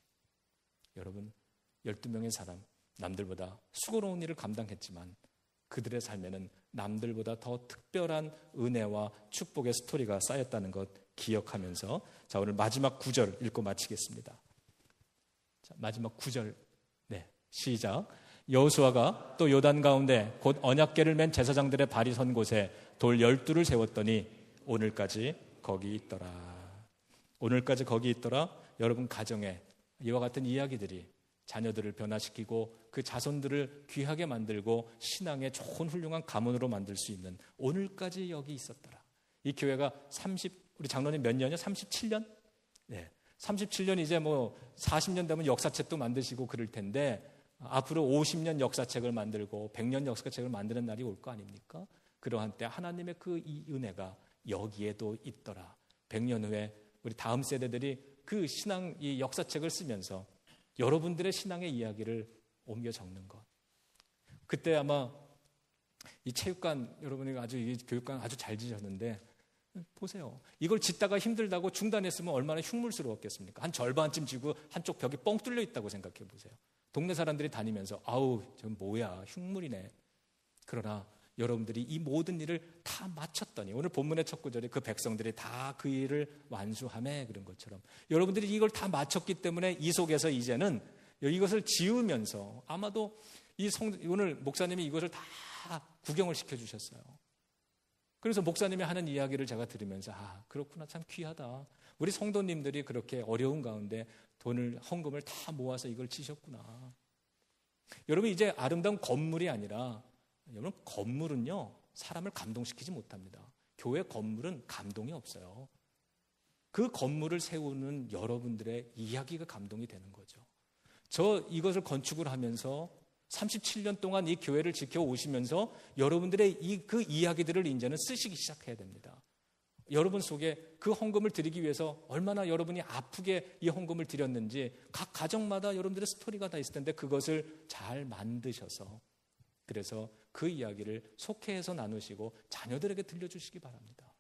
여러분 12명의 사람 남들보다 수고로운 일을 감당했지만 그들의 삶에는 남들보다 더 특별한 은혜와 축복의 스토리가 쌓였다는 것 기억하면서 자, 오늘 마지막 9절 읽고 마치겠습니다. 자, 마지막 9절. 네, 시작. 여호수아가 또 요단 가운데 곧 언약궤를 맨 제사장들의 발이 선 곳에 돌 12를 세웠더니 오늘까지 거기 있더라. 오늘까지 거기 있더라. 여러분 가정에 이와 같은 이야기들이 자녀들을 변화시키고 그 자손들을 귀하게 만들고 신앙의 좋은 훌륭한 가문으로 만들 수 있는 오늘까지 여기 있었더라. 이 교회가 우리 장로님 몇 년이요? 37년? 네. 37년 이제 뭐 40년 되면 역사책도 만드시고 그럴 텐데 앞으로 50년 역사책을 만들고 100년 역사책을 만드는 날이 올 거 아닙니까? 그러한 때 하나님의 그 이 은혜가 여기에도 있더라. 100년 후에 우리 다음 세대들이 그 신앙 이 역사책을 쓰면서 여러분들의 신앙의 이야기를 옮겨 적는 것. 그때 아마 이 체육관 여러분이 이 교육관 아주 잘 지셨는데 보세요. 이걸 짓다가 힘들다고 중단했으면 얼마나 흉물스러웠겠습니까? 한 절반쯤 지고 한쪽 벽이 뻥 뚫려 있다고 생각해 보세요. 동네 사람들이 다니면서 아우 저건 뭐야 흉물이네. 그러나 여러분들이 이 모든 일을 다 마쳤더니 오늘 본문의 첫 구절에 그 백성들이 다 그 일을 완수하매 그런 것처럼 여러분들이 이걸 다 마쳤기 때문에 이 속에서 이제는 이것을 지으면서 아마도 오늘 목사님이 이것을 다 구경을 시켜주셨어요. 그래서 목사님이 하는 이야기를 제가 들으면서 그렇구나 참 귀하다. 우리 성도님들이 그렇게 어려운 가운데 헌금을 다 모아서 이걸 지셨구나. 여러분 이제 아름다운 건물이 아니라 여러분 건물은요 사람을 감동시키지 못합니다. 교회 건물은 감동이 없어요. 그 건물을 세우는 여러분들의 이야기가 감동이 되는 거죠. 저 이것을 건축을 하면서 37년 동안 이 교회를 지켜오시면서 여러분들의 그 이야기들을 이제는 쓰시기 시작해야 됩니다. 여러분 속에 그 헌금을 드리기 위해서 얼마나 여러분이 아프게 이 헌금을 드렸는지 각 가정마다 여러분들의 스토리가 다 있을 텐데 그것을 잘 만드셔서 그래서 그 이야기를 속해해서 나누시고 자녀들에게 들려주시기 바랍니다.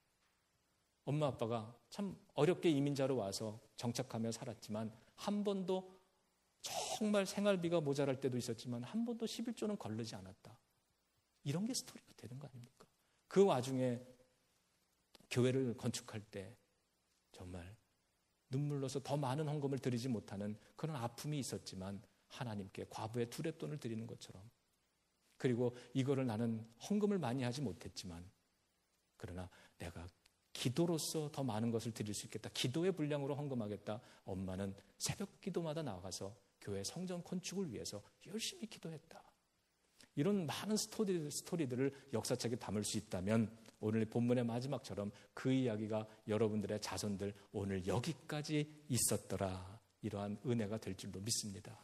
엄마 아빠가 참 어렵게 이민자로 와서 정착하며 살았지만 한 번도 정말 생활비가 모자랄 때도 있었지만 한 번도 11조는 거르지 않았다. 이런 게 스토리가 되는 거 아닙니까? 그 와중에 교회를 건축할 때 정말 눈물로서 더 많은 헌금을 드리지 못하는 그런 아픔이 있었지만 하나님께 과부의 두렙돈을 드리는 것처럼 그리고 이거를 나는 헌금을 많이 하지 못했지만 그러나 내가 기도로서 더 많은 것을 드릴 수 있겠다. 기도의 분량으로 헌금하겠다. 엄마는 새벽 기도마다 나가서 교회 성전 건축을 위해서 열심히 기도했다. 이런 많은 스토리들을 역사책에 담을 수 있다면 오늘 본문의 마지막처럼 그 이야기가 여러분들의 자손들 오늘 여기까지 있었더라. 이러한 은혜가 될 줄로 믿습니다.